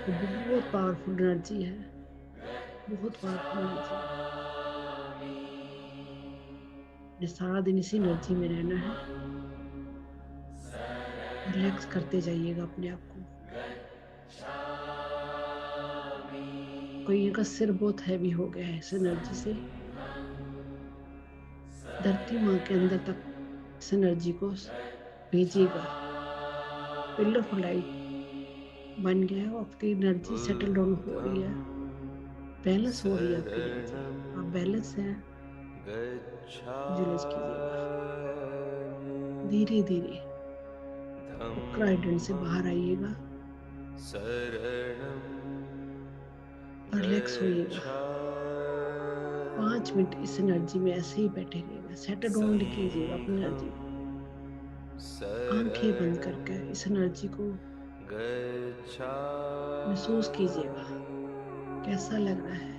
बहुत पावरफुल एनर्जी है, बहुत पावरफुल एनर्जी है। ये सारा दिन इसी एनर्जी में रहना है। रिलैक्स करते जाइएगा अपने आप को। कोई का सिर बहुत हैवी हो गया है इस एनर्जी से। धरती माँ के अंदर तक इस एनर्जी को भेजिएगा। पिलर ऑफ लाइट बन गया है, आपकी एनर्जी सेटल डाउन हो रही है, बैलेंस हो रही है आपकी एनर्जी। आप बैलेंस है, विजुलाइज कीजिएगा। धीरे धीरे उक्राइडन से बाहर आइएगा और रिलैक्स होइएगा। 5 मिनट इस एनर्जी में ऐसे ही बैठे रहिएगा। सेटल डाउन कीजिएगा अपनी एनर्जी को। आंखें बंद करके इस एनर्जी को महसूस कीजिएगा, कैसा लग रहा है।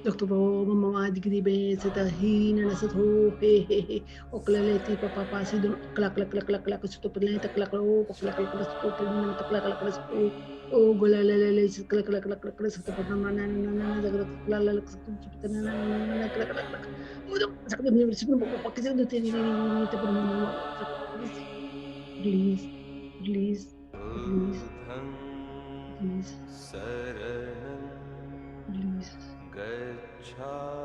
Doctor mama digri be seta hin na sa tho he oklele ti papa pasi don klak klak klak klak klak sto pele ta klak o klak klak klak sto pele ta klak klak klak sto o golele le klak klak klak klak klak sto papa na na na na zagra klak klak sto pita na na na na klak klak klak mudo sakto ni sino papa kisi do te ni ta papa mama release release release release release गच्छामि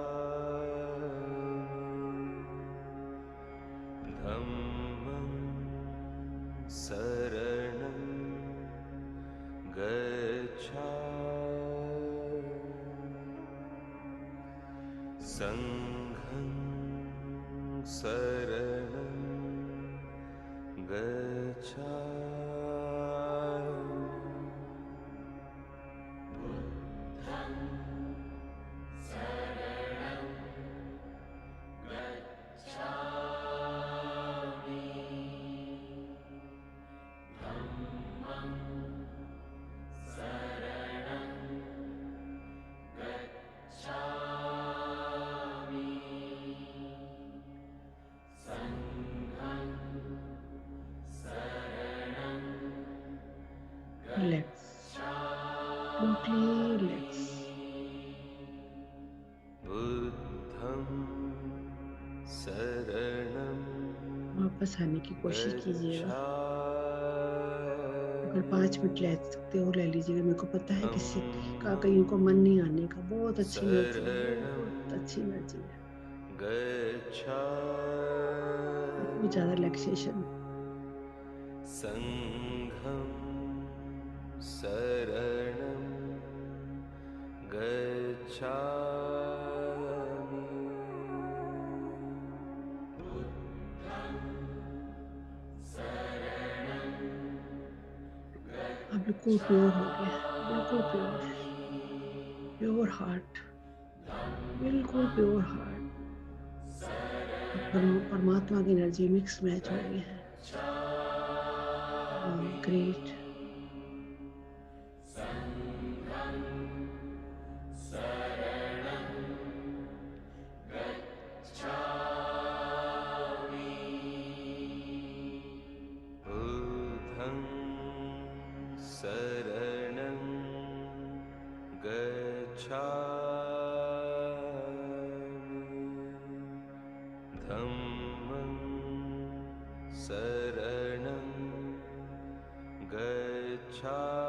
धम्मं शरणं गच्छामि संघं शरणं Relax. Totally relax. बुद्धं शरणं वापस आने की कोशिश कीजिएगा। अगर 5 मिनट ले सकते हो ले लीजिएगा। मेरे को पता है किसी का कईयों को मन नहीं आने का। बहुत अच्छी एनर्जी है, बहुत अच्छी एनर्जी है। बहुत ज़्यादा रिलैक्सेशन। संघं शरणं गच्छामि। आप बिल्कुल प्योर हो गए, बिल्कुल प्योर। प्योर हार्ट, बिल्कुल प्योर हार्ट। परमात्मा की एनर्जी मिक्स मैच हो गई है। ग्रेट। बुद्धं शरणं गच्छामि। धम्मं शरणं गच्छामि।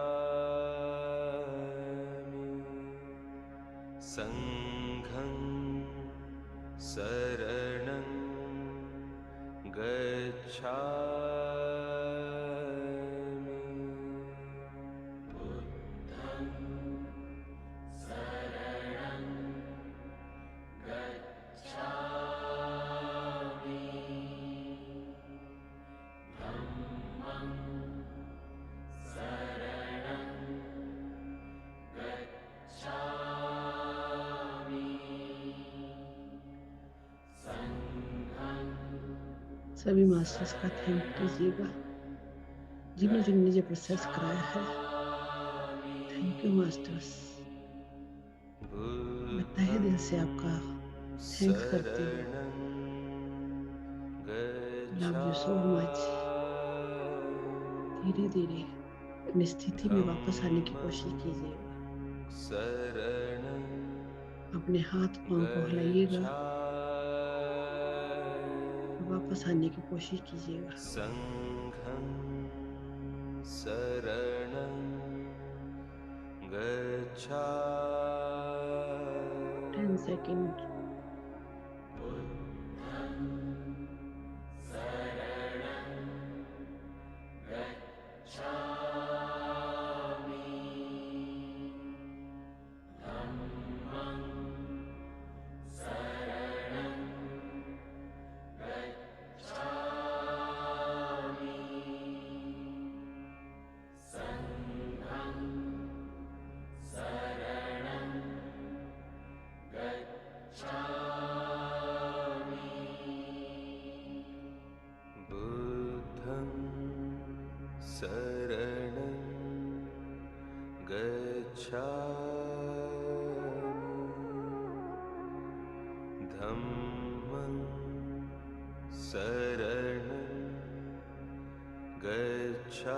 संघं शरणं सभी मास्टर्स का थैंक कीजिएगा जिन्होंने ये प्रोसेस कराया है। Thank you masters. मैं तहे दिल से आपका थैंक करती हूँ। Love you so much. धीरे धीरे अपनी स्थिति में वापस आने की कोशिश कीजिएगा। अपने हाथ पांव को हिलाइएगा, वापस आने की कोशिश कीजिएगा। संघं शरणं गच्छामि। 10 सेकेंड। बुद्धं शरणं गच्छामि। धम्मं शरणं गच्छामि।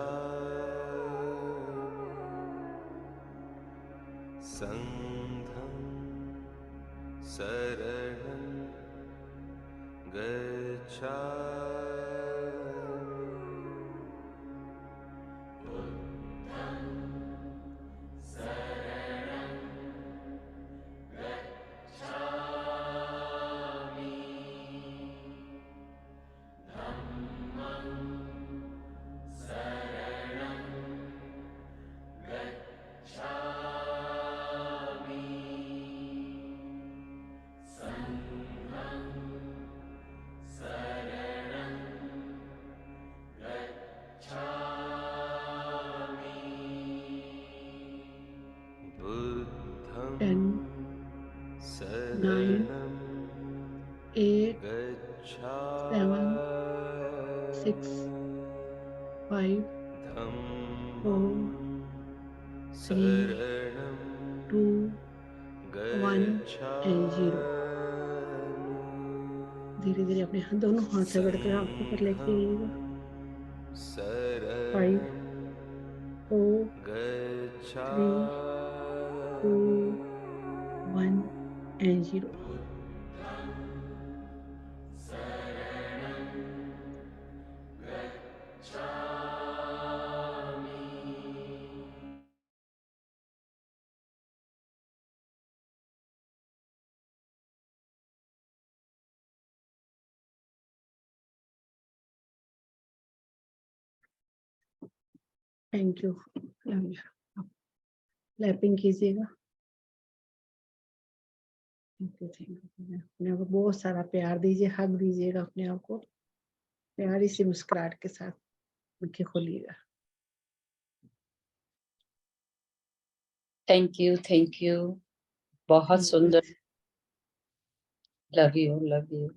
संघं शरणं गच्छामि। 8, 7, 6, 5, 4, 3, 2, 1 and 0। धीरे धीरे अपने हाथ दोनों हाथ रगड़कर आंखों पर लेके आइएगा। 5, 4, 3, 2, 1 and 0। Thank you. लैपिंग कीजिएगा। थैंक यू अपने आप को बहुत सारा प्यार दीजिए, हक दीजिएगा अपने आप को प्यारी सी मुस्कुराहट के साथ। आंखें खोलिएगा। थैंक यू बहुत सुंदर। Love you love you.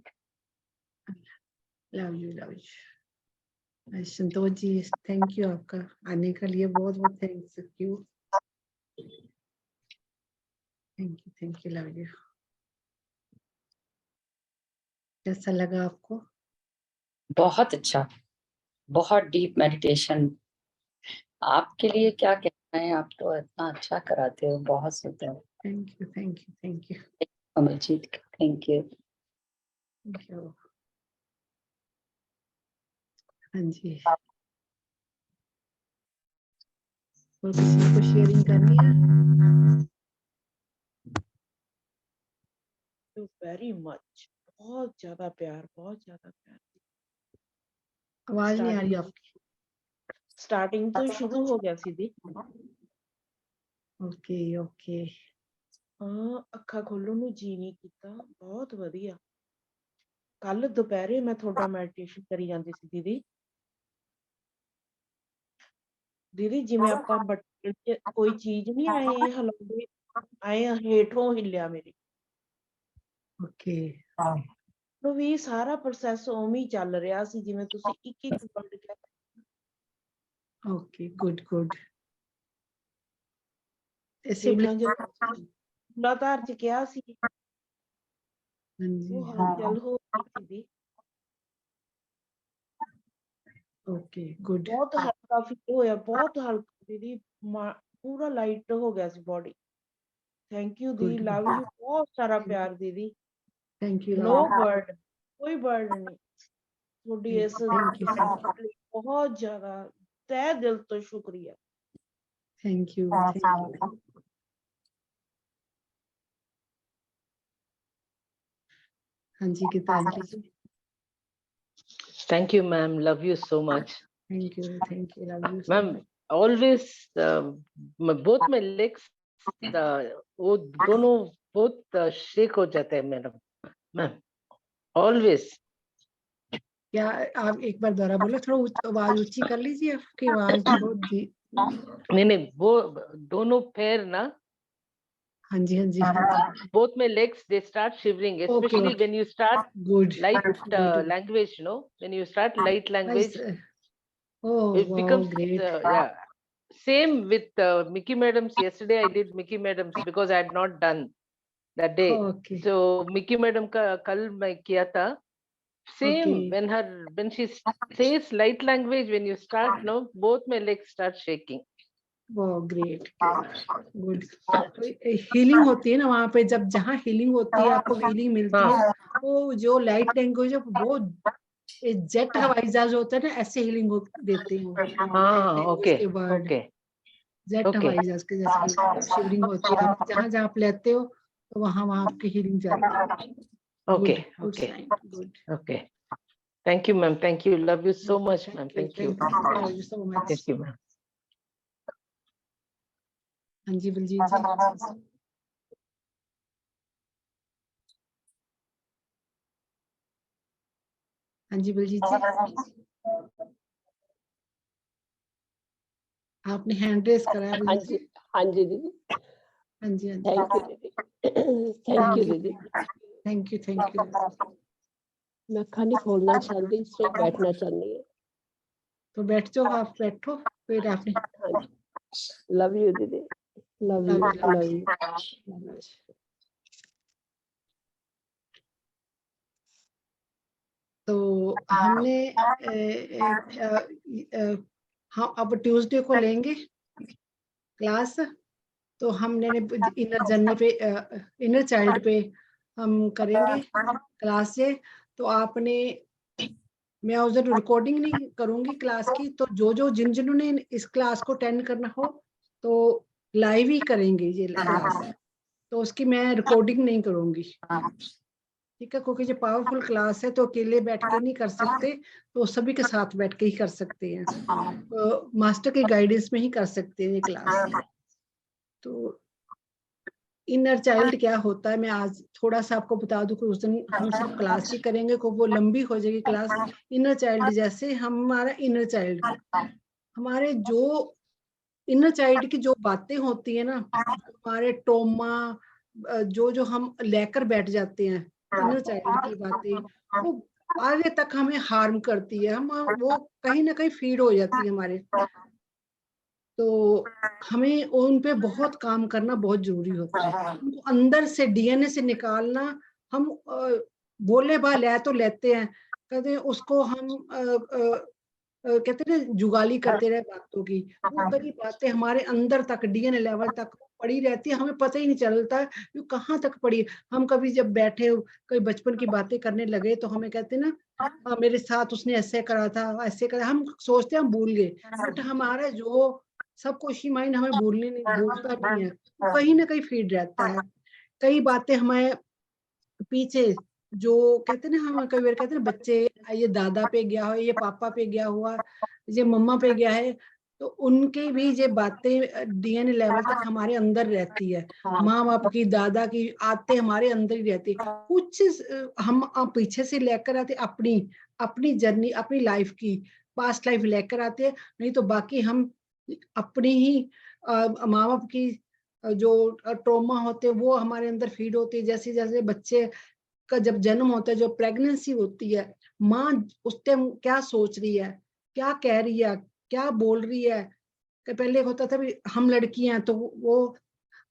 Santosh ji thank you आपका आने के लिए, बहुत बहुत thanks you. Thank you love you. कैसा लगा आपको? बहुत अच्छा, बहुत डीप मेडिटेशन। आपके लिए क्या कहना है, आप तो इतना अच्छा कराते हो, बहुत सुंदर। Thank you Kamaljit, thank you. हाँ जी, और किसी को शेयरिंग करनी है? वेरी मच, बहुत ज्यादा प्यार, बहुत ज्यादा प्यार। आवाज नहीं आ रही आपकी। स्टार्टिंग तो शुरू हो गया सीधी। ओके ਹਾਂ, ਅੱਖਾਂ ਖੋਲਣ ਨੂੰ ਜੀ ਨਹੀਂ ਕੀਤਾ। ਬਹੁਤ ਵਧੀਆ। ਕੱਲ ਦੁਪਹਿਰੇ ਮੈਂ ਤੁਹਾਡਾ ਮੈਡੀਟੇਸ਼ਨ ਕਰੀ ਜਾਂਦੀ ਸੀ ਦੀਦੀ ਜਿਵੇਂ ਆਪਾਂ ਬੱਟੇ 'ਚ ਕੋਈ ਚੀਜ਼ ਨਹੀਂ ਆਏ ਹਿਲਾਉਂਦੇ, ਆਏ ਹੇਠੋਂ ਹਿੱਲਿਆ ਮੇਰੇ। ਓਕੇ ਉਹ ਵੀ ਸਾਰਾ ਪ੍ਰੋਸੈਸ ਉਵੇਂ ਹੀ ਚੱਲ ਰਿਹਾ ਸੀ ਜਿਵੇਂ ਤੁਸੀਂ ਇੱਕ ਵਰਡ ਕਿਹਾ। ਓਕੇ ਗੁੱਡ ਹੇਠਾਂ ਜਦੋਂ ਮੂਲਾਧਾਰ 'ਚ ਕਿਹਾ ਸੀ ਹਾਂਜੀ ਉਹ ਹਲਚਲ ਹੋ ਰਹੀ ਸੀ। Okay good. ਬਹੁਤ ਹਲਕਾ ਫੀਲ ਹੋਇਆ, ਬਹੁਤ ਹਲਕਾ ਦੀਦੀ, ਪੂਰਾ ਲਾਈਟ ਹੋ ਗਿਆ ਸੀ body. Thank you the, love you, ਬਹੁਤ ਸਾਰਾ ਪਿਆਰ ਦੀਦੀ। ਥੈਂਕ ਯੂ नो वर्ड, कोई वर्ड नहीं। ਤੁਹਾਡੀ ਇਸ ਲਈ ਬਹੁਤ ਜ਼ਿਆਦਾ ਤਹਿ ਦਿਲ ਤੋਂ ਸ਼ੁਕਰੀਆ। ਥੈਂਕ ਯੂ ਹਾਂਜੀ ਕਿਤਾ ਆਂਟੀ ਜੀ। Thank you, ma'am. Love you so much. Thank you love you so Ma'am, much. always both my legs वो दोनों बहुत शेक हो जाते हैं मैडम। Ma'am always। क्या आप एक बार दोबारा बोले, थोड़ा आवाज ऊंची कर लीजिए, आपकी आवाज बहुत नहीं वो दोनों पैर ना। हाँ जी both my legs they start shivering, especially when you start light language, you know, when you start light language. It becomes great. yeah, same with Mickey Madams. Yesterday I did Mickey Madams because I had not done that day. So Mickey Madam का कल मैं किया था। Same when she says light language, when you start, no, both my legs start shaking. Wow, great, good. Healing होती है ना वहाँ पे, जहाँ हीलिंग होती है आपको हीलिंग मिलती है। वो जो लाइट लैंग्वेज है वो जेट हवाई जहाज होता है ना, ऐसे हीलिंग देते हैं। ओके जेट हवाई जहाज के जैसे शिवरिंग होती है, जहाँ जहाँ आप लेते हो तो वहाँ आपकी हीलिंग जाती है। Okay. Thank you, ma'am. Thank you. Love you so much, ma'am. Thank you. Love you so much. Thank you, ma'am. हाँ जी बलजीत जी। हाँ जी बलजीत जी, आपने हैंड रेस कराया बलजीत जी। हाँ जी दीदी। हाँ जी थैंक यू दीदी। थैंक यू दीदी। Thank you, thank you. मैं अखा नहीं खोलना चाहती, सिर्फ बैठना चाहती है। तो बैठ जाओ, आप बैठो फिर आपने। लव यू दीदी, लव यू, लव यू। तो हमने हाँ अब ट्यूसडे को लेंगे क्लास। तो हमने इनर जर्नी पे, इनर चाइल्ड पे हम करेंगे क्लास से। तो आपने, मैं उधर रिकॉर्डिंग नहीं करूंगी क्लास की, तो जिन जिन्होंने इस क्लास को अटेंड करना हो तो लाइव ही करेंगे ये क्लास, तो उसकी मैं रिकॉर्डिंग नहीं करूंगी, ठीक है? क्योंकि ये पावरफुल क्लास है, तो अकेले बैठ के नहीं कर सकते, तो सभी के साथ बैठ के ही कर सकते हैं, तो मास्टर की गाइडेंस में ही कर सकते हैं ये क्लास। तो इनर चाइल्ड क्या होता है, मैं आज थोड़ा सा आपको बता दूं कि उस दिन हम सिर्फ क्लास ही करेंगे, को वो लंबी हो जाएगी क्लास। इनर चाइल्ड जैसे हमारा इनर चाइल्ड, हमारे जो इनर चाइल्ड की जो बातें होती है ना, हमारे ट्रॉमा जो हम लेकर बैठ जाते हैं, इनर चाइल्ड की बातें, वो आगे तक हमें हार्म करती है, हम वो कहीं ना कहीं फीड हो जाती है हमारे। तो हमें उन पे बहुत काम करना बहुत जरूरी होता है, उनको अंदर से डीएनए से निकालना। हम बोले बा ले तो लेते हैं, कहते हैं उसको हम कहते हैं जुगाली करते रहे बातों की, वो कई बातें हमारे अंदर तक डीएनए लेवल तक पड़ी रहती है, हमें पता ही नहीं चलता कि कहाँ तक पड़ी। हम कभी जब बैठे कोई बचपन की बातें करने लगे तो हमें कहते ना, मेरे साथ उसने ऐसे करा था, ऐसे करा, हम सोचते हम भूल गए, बट हमारा जो सब कुछ ही माइंड हमें भूलता नहीं है, तो कहीं ना कहीं फीड रहता है। कई बातें हमें पीछे जो कहते ना, हम कई बार कहते हैं बच्चे, ये दादा पे गया हो, ये पापा पे गया हुआ, ये मम्मा पे गया है, तो उनके भी ये बातें डीएनए लेवल तक हमारे अंदर रहती है, माँ बाप की, दादा की आते हमारे अंदर ही रहती है। कुछ हम पीछे से लेकर आते अपनी जर्नी, अपनी लाइफ की पास्ट लाइफ लेकर आते हैं, नहीं तो बाकी हम अपनी ही माँ बाप की जो ट्रॉमा होते हैं वो हमारे अंदर फीड होती है। जैसे जैसे बच्चे का जब जन्म होता है, जो प्रेगनेंसी होती है, माँ उस टाइम क्या सोच रही है, क्या कह रही है, क्या बोल रही है। कि पहले होता था भी हम लड़कियां हैं तो वो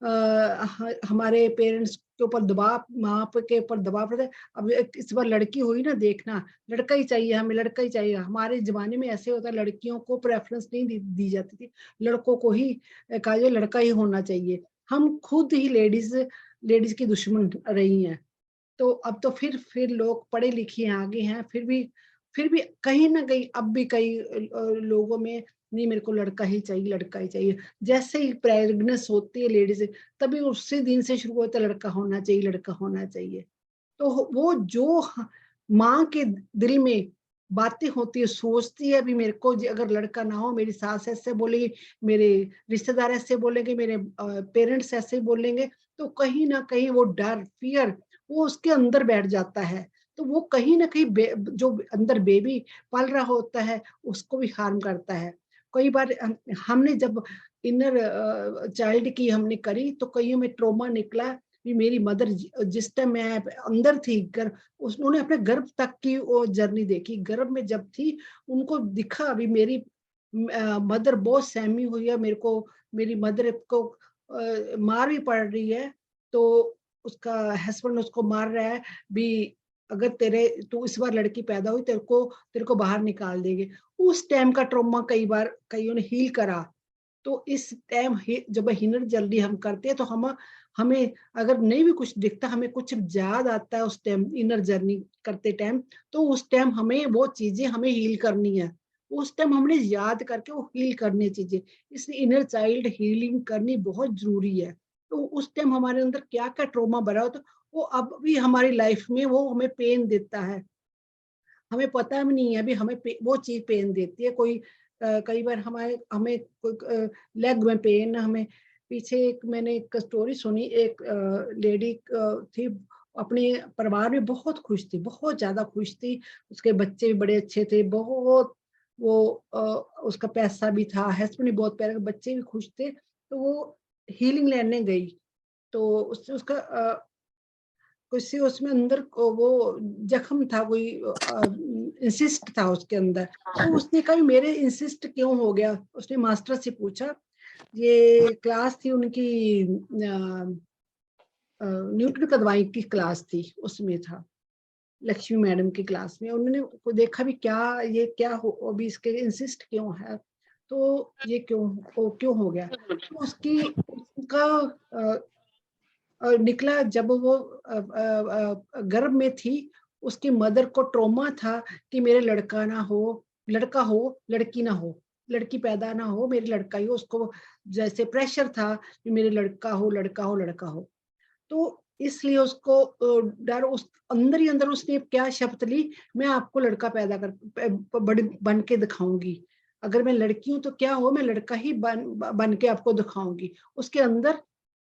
हमारे पेरेंट्स के ऊपर दबाव, माँ के ऊपर दबाव पड़ता है। अब इस बार लड़की हुई ना, देखना लड़का ही चाहिए, हमें लड़का ही चाहिए। हमारे जमाने में ऐसे होता है, लड़कियों को प्रेफरेंस नहीं दी जाती थी, लड़कों को ही कहा जाए लड़का ही होना चाहिए। हम खुद ही लेडीज की दुश्मन रही हैं। तो अब तो फिर लोग पढ़े लिखे आगे हैं, फिर भी कहीं ना कहीं अब भी कई लोगों में नहीं, मेरे को लड़का ही चाहिए, लड़का ही चाहिए। जैसे ही प्रेग्नेंस होती है लेडीज, तभी उसी दिन से शुरू होता है लड़का होना चाहिए, लड़का होना चाहिए। तो वो जो माँ के दिल में बातें होती है, सोचती है अभी मेरे को अगर लड़का ना हो, मेरी सास ऐसे बोलेगी, मेरे रिश्तेदार ऐसे बोलेंगे, मेरे पेरेंट्स ऐसे बोलेंगे, तो कहीं ना कहीं वो डर, फियर वो उसके अंदर बैठ जाता है। तो वो कहीं ना कहीं जो अंदर बेबी पल रहा होता है उसको भी हार्म करता है। कई बार हमने जब इनर चाइल्ड की हमने करी तो कईयों में ट्रोमा निकला कि मेरी मदर जिस टाइम मैं अंदर थी, उन्होंने अपने गर्भ तक की वो जर्नी देखी। गर्भ में जब थी उनको दिखा अभी मेरी मदर बहुत सहमी हुई है, मेरे को मेरी मदर को मार भी पड़ रही है, तो उसका हस्बैंड उसको मार रहा है भी, अगर तू इस बार लड़की पैदा हुई तेरे को बाहर निकाल देंगे। उस टाइम का ट्रॉमा कई बार कईयों ने हील करा। तो इस टाइम जब इनर जर्नी हम करते हैं तो हमें अगर नहीं भी कुछ दिखता, हमें कुछ याद आता है उस टाइम इनर जर्नी करते टाइम, तो उस टाइम हमें वो चीजें हमें हील करनी है, उस टाइम हमने याद करके वो हील करनी चीजें। इसलिए इनर चाइल्ड हीलिंग करनी बहुत जरूरी है। तो उस टाइम हमारे अंदर क्या क्या ट्रॉमा भरा हो, तो वो अब भी हमारी लाइफ में वो हमें पेन देता है, हमें पता भी नहीं है अभी हमें वो चीज पेन देती है। कई बार हमें कोई लेग में पेन, हमें पीछे मैंने एक स्टोरी सुनी, एक लेडी थी, अपने परिवार में बहुत खुश थी, बहुत ज्यादा खुश थी, उसके बच्चे भी बड़े अच्छे थे, बहुत वो उसका पैसा भी था, हस्बैंड भी बहुत प्यारे, बच्चे भी खुश थे। तो वो हीलिंग लेने गई, तो उसका किसी उसमें अंदर वो जख्म था, कोई इंसिस्ट था उसके अंदर। तो उसने कहा मेरे इंसिस्ट क्यों हो गया, उसने मास्टर से पूछा। ये क्लास थी उनकी, न्यूटन का दवाई की क्लास थी, उसमें था लक्ष्मी मैडम की क्लास में। उन्होंने को देखा भी क्या ये क्या हो, अभी इसके इंसिस्ट क्यों है, तो ये क्यों हो गया। तो उसका निकला जब वो गर्भ में थी, उसकी मदर को ट्रॉमा था कि मेरे लड़का हो, लड़की ना हो, लड़की पैदा ना हो, मेरे लड़का ही हो। उसको जैसे प्रेशर था कि मेरे लड़का हो। तो इसलिए उसको डर, उस अंदर ही अंदर उसने क्या शपथ ली, मैं आपको लड़का पैदा बन के दिखाऊंगी। अगर मैं लड़की हूं तो क्या हो, मैं लड़का ही बन के आपको दिखाऊंगी। उसके अंदर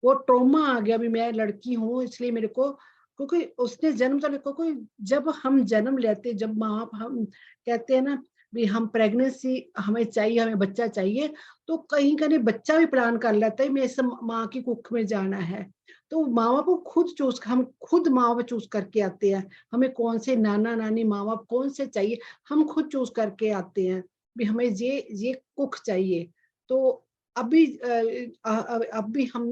वो ट्रॉमा आ गया भी मैं लड़की हूँ, इसलिए मेरे को, क्योंकि उसने जन्म तो क्योंकि जब हम जन्म लेते, जब माँ हम कहते हैं ना भी हम प्रेगनेंसी हमें चाहिए, हमें बच्चा चाहिए, तो कहीं कहीं बच्चा भी प्लान कर लेता है मैं इस माँ की कुख में जाना है। तो माँ बाप को खुद चूज, हम खुद माँ बाप चूज करके आते हैं, हमें कौन से नाना नानी माँ बाप कौन से चाहिए, हम खुद चूज करके आते हैं भी हमें ये कुख चाहिए। तो अभी अभी हम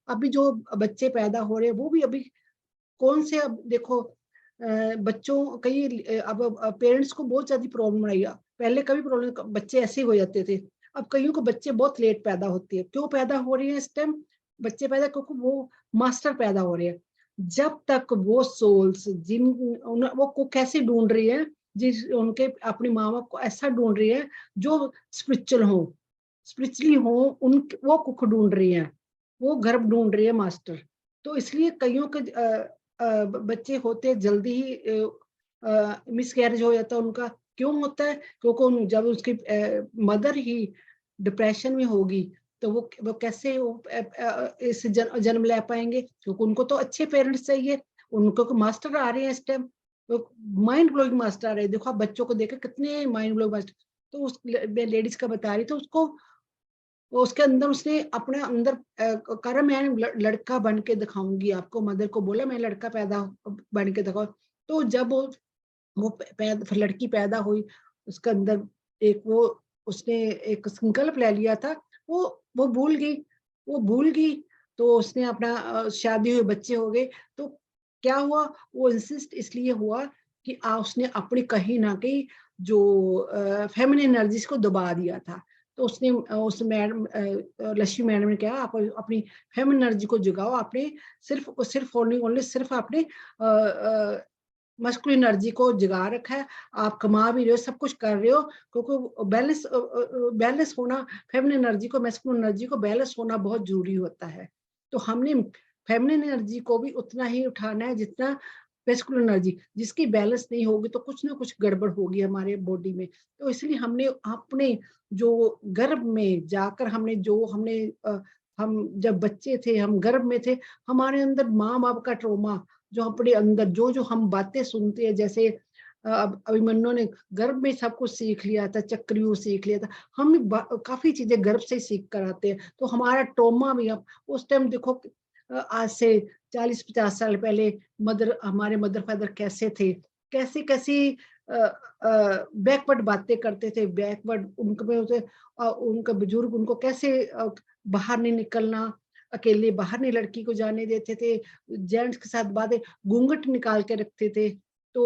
अभी जो बच्चे पैदा हो रहे हैं वो भी अभी कौन से, अब देखो बच्चों कई अब पेरेंट्स को बहुत ज्यादा प्रॉब्लम आई है। पहले कभी प्रॉब्लम, बच्चे ऐसे ही हो जाते थे। अब कईयों को बच्चे बहुत लेट पैदा होते हैं। क्यों पैदा हो रही है इस टाइम बच्चे पैदा, क्योंकि वो मास्टर पैदा हो रहे हैं। जब तक वो सोल्स वो को कैसे ढूंढ रही है, जिस उनके अपनी माँ बाप को ऐसा ढूंढ रही है जो स्पिरिचुअली हो, उन वो कुख ढूंढ रही है, वो गर्भ ढूंढ रही है मास्टर। तो इसलिए कईयों के बच्चे होते जल्दी ही मिसकैरेज हो जाता है उनका। क्यों होता है, क्योंकि जब उसकी मदर ही डिप्रेशन में होगी तो वो कैसे इस जन्म ले पाएंगे, क्योंकि उनको तो अच्छे पेरेंट्स चाहिए। उनको मास्टर आ रहे हैं इस टाइम, तो माइंड ब्लोइंग मास्टर आ रहे हैं। देखो आप बच्चों को देखो कितने माइंड ब्लोइंग मास्टर। तो उस मैं लेडीज का बता रही, तो उसको उसके अंदर उसने अपने अंदर करा मैं लड़का बन के दिखाऊंगी आपको। मदर को बोला मैं लड़का पैदा बन के दिखाऊं। तो जब वो लड़की पैदा हुई, उसके अंदर एक वो उसने एक संकल्प ले लिया था, वो भूल गई। तो उसने अपना शादी हुई, बच्चे हो गए। तो क्या हुआ, वो इंसिस्ट इसलिए हुआ कि उसने अपनी कहीं ना कहीं जो फेमिनिन एनर्जीज को दबा दिया था। तो उसने उस मैडम लक्ष्मी मैडम ने कहा आप अपनी फेमिनिन एनर्जी को जगाओ। आपने सिर्फ ओनली सिर्फ आपने मस्कुलिन एनर्जी को जगा रखा है। आप कमा भी रहे हो, सब कुछ कर रहे हो, क्योंकि बैलेंस होना, फेमिनिन एनर्जी को मैस्कुलिन एनर्जी को बैलेंस होना बहुत जरूरी होता है। तो हमने फेमिनिन एनर्जी को भी उतना ही उठाना है जितना मैस्कुलिन एनर्जी। जिसकी बैलेंस नहीं होगी तो कुछ ना कुछ गड़बड़ होगी हमारे बॉडी में। तो इसलिए हमने अपने जो गर्भ में जाकर हम जब बच्चे थे, हम गर्भ में थे, हमारे अंदर माँ बाप का ट्रॉमा जो अपने अंदर जो हम बातें सुनते हैं, जैसे अभिमन्यु ने गर्भ में सब कुछ सीख लिया था, चक्रव्यूह सीख लिया था। हम काफी चीजें गर्भ से सीख कर आते हैं। तो हमारा ट्रॉमा भी, हम उस टाइम देखो आज से 40-50 साल पहले हमारे मदर फादर कैसे थे, कैसी कैसी बैकवर्ड बातें करते थे। बैकवर्ड उनका बुजुर्ग उनको कैसे बाहर नहीं निकलना, अकेले बाहर नहीं लड़की को जाने देते थे, जेंट्स के साथ बातें, घूंघट निकाल के रखते थे। तो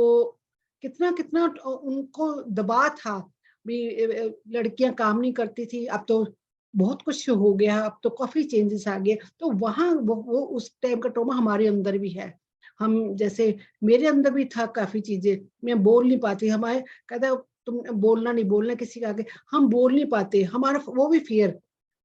कितना कितना उनको दबाव था भी। लड़कियां काम नहीं करती थी। अब तो बहुत कुछ हो गया, अब तो काफी चेंजेस आ गए। तो वहां वो उस टाइम का ट्रॉमा हमारे अंदर भी है। हम जैसे मेरे अंदर भी था काफी चीजें, मैं बोल नहीं पाती। हमारे कहता तुम बोलना किसी के आगे, हम बोल नहीं पाते। हमारा वो भी फियर,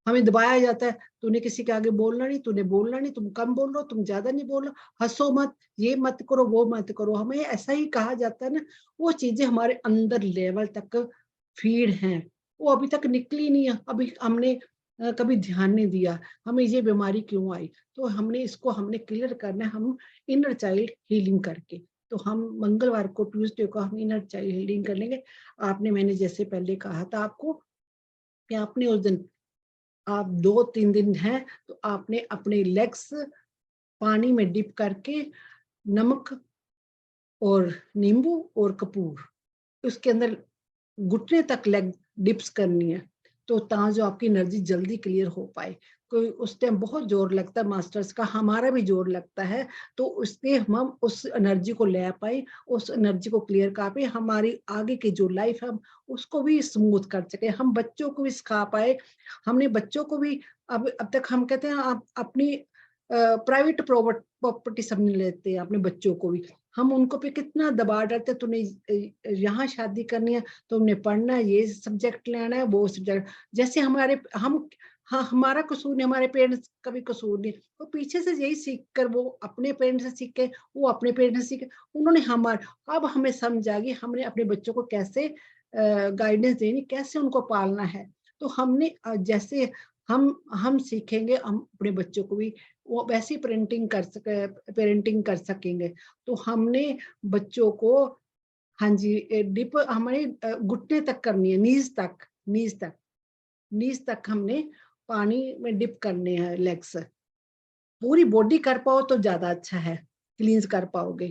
हमें दबाया जाता है, तूने किसी के आगे बोलना नहीं, तुम कम बोल रहे हो, तुम ज्यादा नहीं बोल रहे हो, हंसो मत, ये मत करो, वो मत करो, हमें ऐसा ही कहा जाता है ना। वो चीजें हमारे अंदर लेवल तक फीड हैं, वो अभी तक निकली नहीं है। अभी हमने कभी ध्यान नहीं दिया हमें ये बीमारी क्यों आई। तो हमने क्लियर करना है, हम इनर चाइल्ड हीलिंग करके। तो हम मंगलवार को, ट्यूसडे को हम इनर चाइल्ड हीलिंग कर लेंगे। मैंने जैसे पहले कहा था आपको कि आपने उस दिन, आप 2-3 दिन हैं तो आपने अपने लेग्स पानी में डिप करके नमक और नींबू और कपूर, उसके अंदर घुटने तक लेग डिप्स करनी है, तो जो आपकी एनर्जी जल्दी क्लियर हो पाए। कोई उस टाइम बहुत जोर लगता है मास्टर्स का, हमारा भी जोर लगता है, तो उसके हम उस एनर्जी को ले पाए, उस एनर्जी को क्लियर कर पाए, हमारी आगे की जो लाइफ है हम उसको भी स्मूथ कर सके, हम बच्चों को भी सिखा पाए। हमने बच्चों को भी अब तक हम कहते हैं आप अपनी प्राइवेट प्रॉपर्टी समझ लेते हैं अपने बच्चों को भी, हम उनको पे कितना दबाव डालते हैं, तूने यहाँ शादी करनी है, तुमने पढ़ना है, ये सब्जेक्ट लेना है, वो सब्जेक्ट, जैसे हमारे हम हाँ हमारा कसूर नहीं, हमारे पेरेंट्स का भी कसूर नहीं, वो पीछे से यही सीख कर वो अपने पेरेंट्स से सीखे, वो अपने पेरेंट्स से सीखे, उन्होंने अब हमें समझ आ गई हमने अपने बच्चों को कैसे गाइडेंस देनी, कैसे उनको पालना है। तो हमने जैसे हम सीखेंगे, हम अपने बच्चों को भी वो वैसी पेरेंटिंग कर सकेंगे। तो हमने बच्चों को, हाँ जी, डिप हमारे घुटने तक करनी है, नीज तक हमने पानी में डिप करने हैं लेग्स। पूरी बॉडी कर पाओ तो ज्यादा अच्छा है, क्लींस कर पाओगे।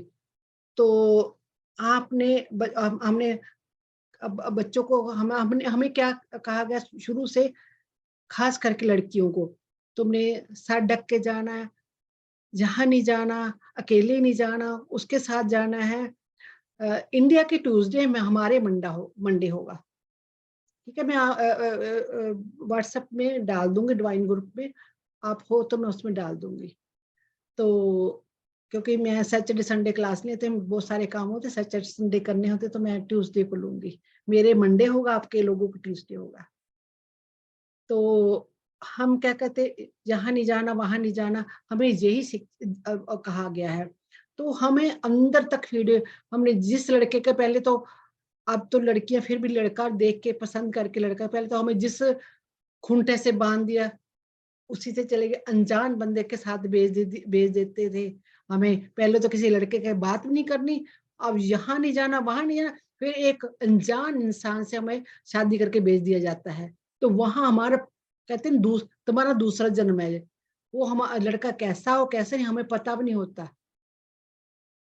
तो आपने हमने अब बच्चों को हमें क्या कहा गया शुरू से, खास करके लड़कियों को, तुमने सर ढक के जाना है, जहां नहीं जाना, अकेले नहीं जाना, उसके साथ जाना है। इंडिया के ट्यूसडे में हमारे मंडे होगा, ठीक है। मैं व्हाट्सएप में डाल दूंगी, डिवाइन ग्रुप में आप हो तो मैं उसमें डाल दूंगी। तो क्योंकि मैं सैटरडे संडे क्लास लेते हैं, बहुत सारे काम होते, सैटरडे संडे करने होते, तो मैं ट्यूसडे को लूंगी। मेरे मंडे होगा, आपके लोगों को ट्यूसडे होगा। तो हम क्या कहते, जहां नहीं जाना वहां नहीं जाना, हमें यही कहा गया है। तो हमें अंदर तक फीड, हमने जिस लड़के के, पहले तो अब तो लड़कियां फिर भी लड़का देख के पसंद करके, लड़का पहले तो हमें जिस खूंटे से बांध दिया उसी से चले गए, अनजान बंदे के साथ भेज देते थे हमें। पहले तो किसी लड़के के बात भी नहीं करनी, अब यहाँ नहीं जाना वहां नहीं जाना, फिर एक अनजान इंसान से हमें शादी करके भेज दिया जाता है। तो वहां हमारा कहते हैं तुम्हारा दूसरा जन्म है, वो हमारा लड़का कैसा हो कैसे नहीं हमें पता भी नहीं होता।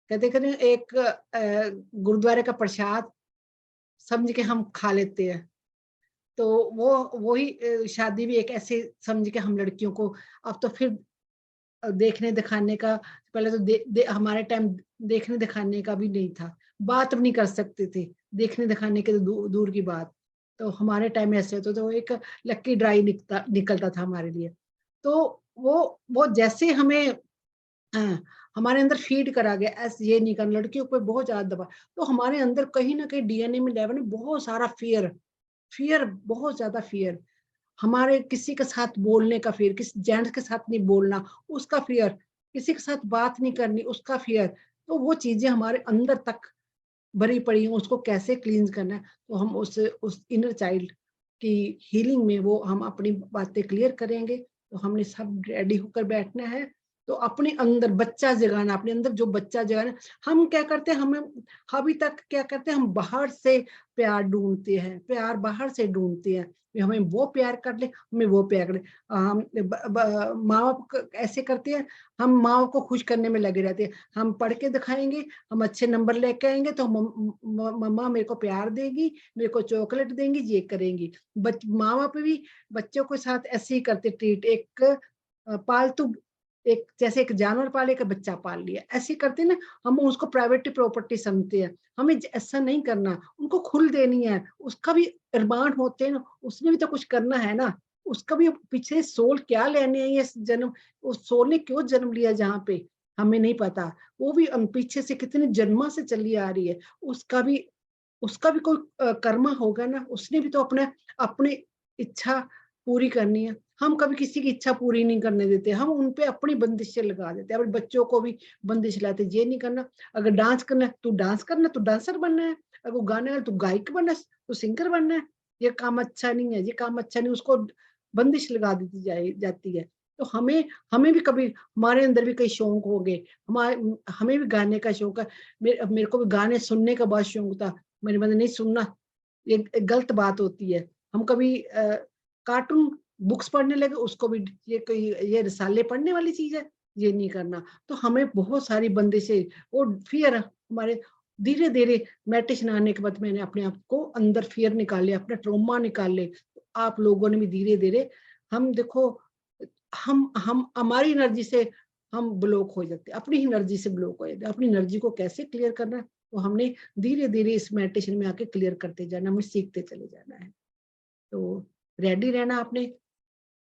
कहते कहते एक गुरुद्वारे का प्रसाद समझ के हम खा लेते हैं, तो वही शादी भी एक ऐसे समझ के हम लड़कियों को, अब तो फिर देखने दिखाने का, पहले तो हमारे टाइम देखने दिखाने का भी नहीं था, बात भी नहीं कर सकते थे, देखने दिखाने के तो दूर की बात। तो हमारे टाइम ऐसे होता, तो एक लक्की ड्राई निकलता था हमारे लिए। तो वो जैसे हमें हमारे अंदर फीड करा गया, ऐसे ये नहीं करना, लड़कियों पर बहुत ज्यादा दबा, तो हमारे अंदर कहीं ना कहीं डीएनए में लेवल में बहुत सारा फियर, बहुत ज्यादा फियर, हमारे किसी के साथ बोलने का फियर, किसी जेंट्स के साथ नहीं बोलना उसका फियर, किसी के साथ बात नहीं करनी उसका फियर। तो वो चीजें हमारे अंदर तक भरी पड़ी हैं, उसको कैसे क्लींस करना है। तो हम उस इनर चाइल्ड की हीलिंग में वो हम अपनी बातें क्लियर करेंगे। तो हमने सब रेडी होकर बैठना है, तो अपने अंदर बच्चा जगाना, अपने अंदर जो बच्चा जगाना। हम क्या करते हैं, हमें अभी तक क्या करते हैं, हम बाहर से प्यार ढूंढते हैं, प्यार बाहर से ढूंढते हैं, हमें वो प्यार कर ले, हमें वो प्यार कर ले। हम माँ बाप ऐसे करते हैं, हम माँ बाप को खुश करने में लगे रहते हैं, हम पढ़ के दिखाएंगे, हम अच्छे नंबर लेके आएंगे तो मम्मा मेरे को प्यार देगी, मेरे को चॉकलेट देंगी, ये करेंगी। माँ बाप भी बच्चों के साथ ऐसे ही करते ट्रीट, एक पालतू, एक जैसे एक जानवर पाले का बच्चा पाल लिया, ऐसे करते ना, हम उसको प्राइवेट प्रॉपर्टी समझते हैं। हमें ऐसा नहीं करना, उनको खुल देनी है, उसका भी अरमान होते हैं ना, उसने भी तो कुछ करना है ना, उसका भी पीछे सोल क्या लेने है, ये जन्म, उस सोल ने क्यों जन्म लिया जहाँ पे हमें नहीं पता, वो भी पीछे से कितने जन्मा से चली आ रही है, उसका भी कोई कर्मा होगा ना, उसने भी तो अपनी इच्छा पूरी करनी है। हम कभी किसी की इच्छा पूरी नहीं करने देते, हम उनपे अपनी बंदिशें लगा देते हैं, अपने बच्चों को भी बंदिश लाते, ये नहीं करना, अगर डांस करना है तो डांस करना, तो डांसर बनना है, अगर गाना है तो गायक बनना है, तो सिंगर बनना है, ये काम अच्छा नहीं है, ये काम अच्छा नहीं, उसको बंदिश लगा दी जाती है। तो हमें भी कभी, हमारे अंदर भी कई शौक हो गए, हमें भी गाने का शौक है, मेरे को भी गाने सुनने का बहुत शौक था, मेरे मन नहीं सुनना, ये गलत बात होती है। हम कभी कार्टून बुक्स पढ़ने लगे, उसको भी ये रिसाले पढ़ने वाली चीज है, ये नहीं करना। तो हमें बहुत सारी बंदिशें और फियर हमारे धीरे धीरे मेडिटेशन आने के बाद मैंने अपने आप को अंदर फियर निकाले, अपना ट्रॉमा निकाले। तो आप लोगों ने भी धीरे धीरे, हम देखो, हम हमारी एनर्जी से हम ब्लॉक हो जाते, अपनी एनर्जी से ब्लॉक हो जाते। अपनी एनर्जी को कैसे क्लियर करना है, तो हमने धीरे धीरे इस मेडिटेशन में आके क्लियर करते जाना, हमें सीखते चले जाना है। तो रेडी रहना आपने,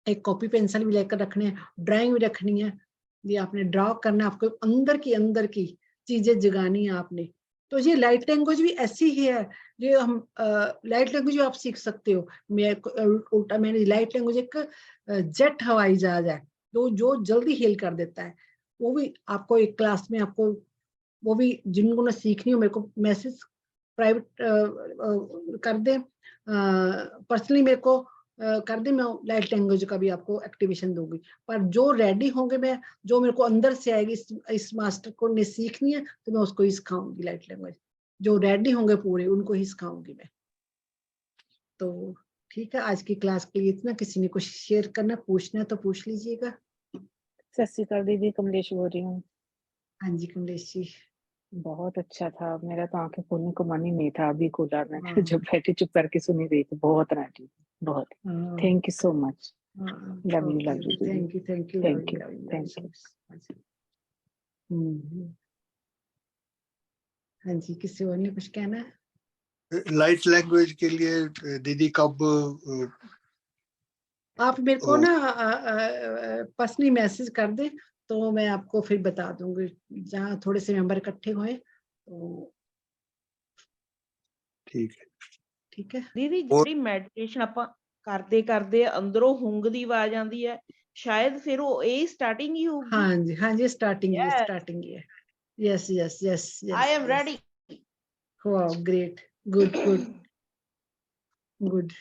एक कॉपी पेंसिल भी लेकर रखने हैं, ड्राइंग भी रखनी है, ये आपने ड्रॉ करना है, आपको अंदर की चीजें जगानी है आपने। तो ये लाइट लैंग्वेज भी ऐसी ही है, जो हम लाइट लैंग्वेज आप सीख सकते हो। उल्टा मैंने लाइट लैंग्वेज एक जेट हवाई जहाज है जो जल्दी हील कर देता है। वो भी आपको एक क्लास में आपको, वो भी जिनको ने सीखनी हो मेरे को मैसेज प्राइवेट कर दे, पर्सनली मेरे को कर दे, मैं लाइट लैंग्वेज का भी आपको एक्टिवेशन दूंगी। पर जो रेडी होंगे, मैं जो मेरे को अंदर से आएगी, इस मास्टर को ने सीखनी है तो मैं उसको ही सिखाऊंगी लाइट लैंग्वेज। जो रेडी होंगे पूरे उनको ही सिखाऊंगी मैं। तो ठीक है, आज की क्लास के लिए इतना। किसी ने कुछ शेयर करना, पूछना है तो पूछ लीजिएगा। सत श्री अकाल दीदी, कमलेश बोल रही हूँ। हाँ जी कमलेश जी। बहुत अच्छा था, मेरा तो आंखें खोलने को मन ही नहीं था अभी खुला। मैं जब बैठी चुप करके सुनी रही थी, बहुत नाटी, बहुत। Thank you so much, love you thank you thank you. हाँ जी, किसी और ने कुछ कहना है? लाइट लैंग्वेज के लिए दीदी कब आप मेरे को ना पर्सनली मैसेज कर दे तो मैं आपको फिर बता दूंगी, जहाँ थोड़े से मेंबर इकट्ठे हुए तो। ठीक है, ठीक है दीदी, ਜਿਹੜੀ ਮੈਡੀਟੇਸ਼ਨ ਆਪਾਂ ਕਰਦੇ अंदरों हुंग दी आवाज आंदी है, शायद फिर वो ए स्टार्टिंग ही होगी। हाँ जी स्टार्टिंग ही है। Yes I am ready. Wow great, good.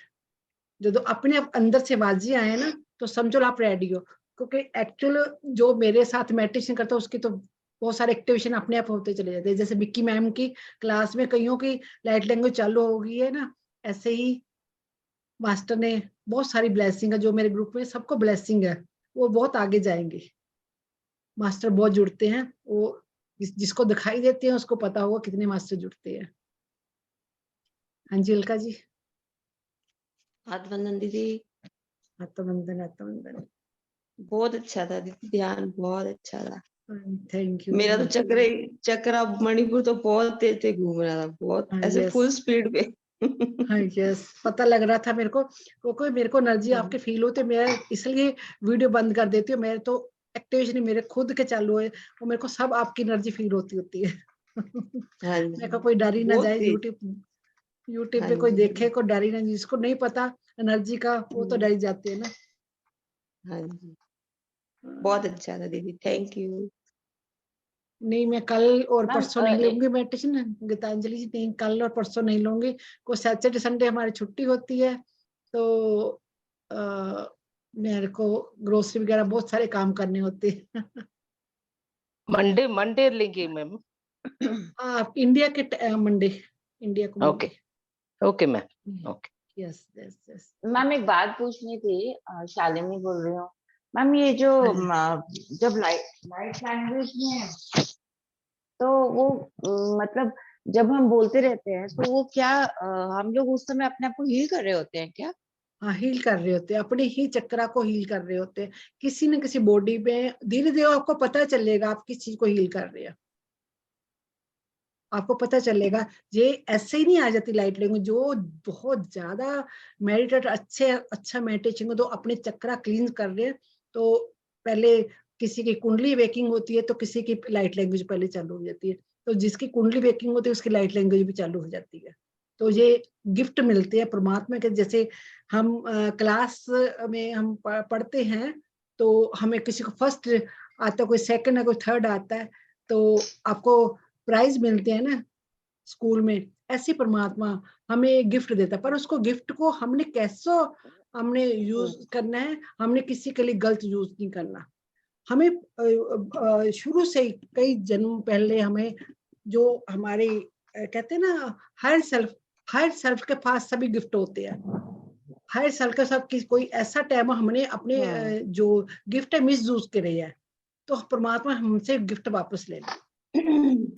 जो अपने अंदर से आवाज़ें आए ना तो समझो आप रेडी हो। क्योंकि एक्चुअल जो मेरे साथ मेडिटेशन करता है उसकी तो बहुत सारे एक्टिवेशन अपने आप होते चले जाते हैं। जैसे विक्की मैम की क्लास में कईयों की लाइट लैंग्वेज चालू हो गई है ना, ऐसे ही मास्टर ने बहुत सारी ब्लेसिंग है। जो मेरे ग्रुप में सबको ब्लेसिंग है, वो बहुत आगे जाएंगे। मास्टर बहुत जुड़ते हैं, वो जिसको दिखाई देते हैं उसको पता होगा कितने मास्टर जुड़ते हैं। हाँ जी अलका जी। आत्मवंदन दीदी। आत्मवंदन। बहुत अच्छा था दीदी, ध्यान बहुत अच्छा था। Thank you. मेरा तो चक्र मणिपुर तो बहुत तेज से घूम रहा था, बहुत ऐसे फुल स्पीड पे। हाँ यस, पता लग रहा था मेरे को, क्योंकि मेरे को एनर्जी आपके फील होते, मैं इसलिए वीडियो बंद कर देती हूँ। मेरे तो एक्टिवेशन मेरे खुद के चालू है, वो मेरे को सब आपकी एनर्जी फील होती है। मेरे को कोई डर ही ना जाए, यूट्यूब पे कोई देखे को डर ही ना, जिसको नहीं पता एनर्जी का वो तो डर जाते हैं ना। हाँ जी, बहुत अच्छा था दीदी, थैंक यू। नहीं, मैं कल और परसों नहीं लूंगी मेडिटेशन, गीतांजलि जी। नहीं, कल और परसों नहीं लूंगी, को सैटरडे संडे हमारी छुट्टी होती है। तो मेरे को ग्रोसरी वगैरह बहुत सारे काम करने होते हैं। मंडे लेंगे मैम? आप इंडिया के मंडे, इंडिया को okay ma'am, okay. Yes. Ma'am एक बात पूछनी थी, शालिनी बोल रही हूँ मैम। ये जो जब लाइट लैंग्वेज में तो वो मतलब जब हम बोलते रहते हैं तो वो क्या हम लोग उस समय अपने आप को हील कर रहे होते हैं क्या? हाँ, हील कर रहे होते हैं, अपने ही चक्रा को हील कर रहे होते हैं। किसी न किसी बॉडी में धीरे धीरे आपको पता चलेगा आप किस चीज को हील कर रहे हैं, आपको पता चलेगा। ये ऐसे ही नहीं आ जाती लाइट लैंग्वेज। जो बहुत ज्यादा मेडिटेट अच्छा मेडिटेशन तो अपने चक्रा क्लीन कर रहे हैं, तो पहले किसी की कुंडली वेकिंग होती है तो किसी की लाइट लैंग्वेज पहले चालू हो जाती है। तो जिसकी कुंडली वेकिंग होती है उसकी लाइट लैंग्वेज भी चालू हो जाती है। तो ये गिफ्ट मिलते हैं परमात्मा के। जैसे हम क्लास में हम पढ़ते हैं तो हमें किसी को फर्स्ट आता है, कोई सेकंड है, कोई थर्ड आता है, तो आपको प्राइज मिलते हैं ना स्कूल में। ऐसी परमात्मा हमें गिफ्ट देता है, पर उसको गिफ्ट को हमने कैसे हमने यूज करना है, हमने किसी के लिए गलत यूज नहीं करना। हमें शुरू से कई जन्म पहले हमें जो हमारे कहते हैं ना हायर सेल्फ के पास सभी गिफ्ट होते हैं। हायर सेल्फ के साथ कोई ऐसा टाइम हमने अपने जो गिफ्ट है मिस यूज करे है, तो परमात्मा हमसे गिफ्ट वापस ले ले,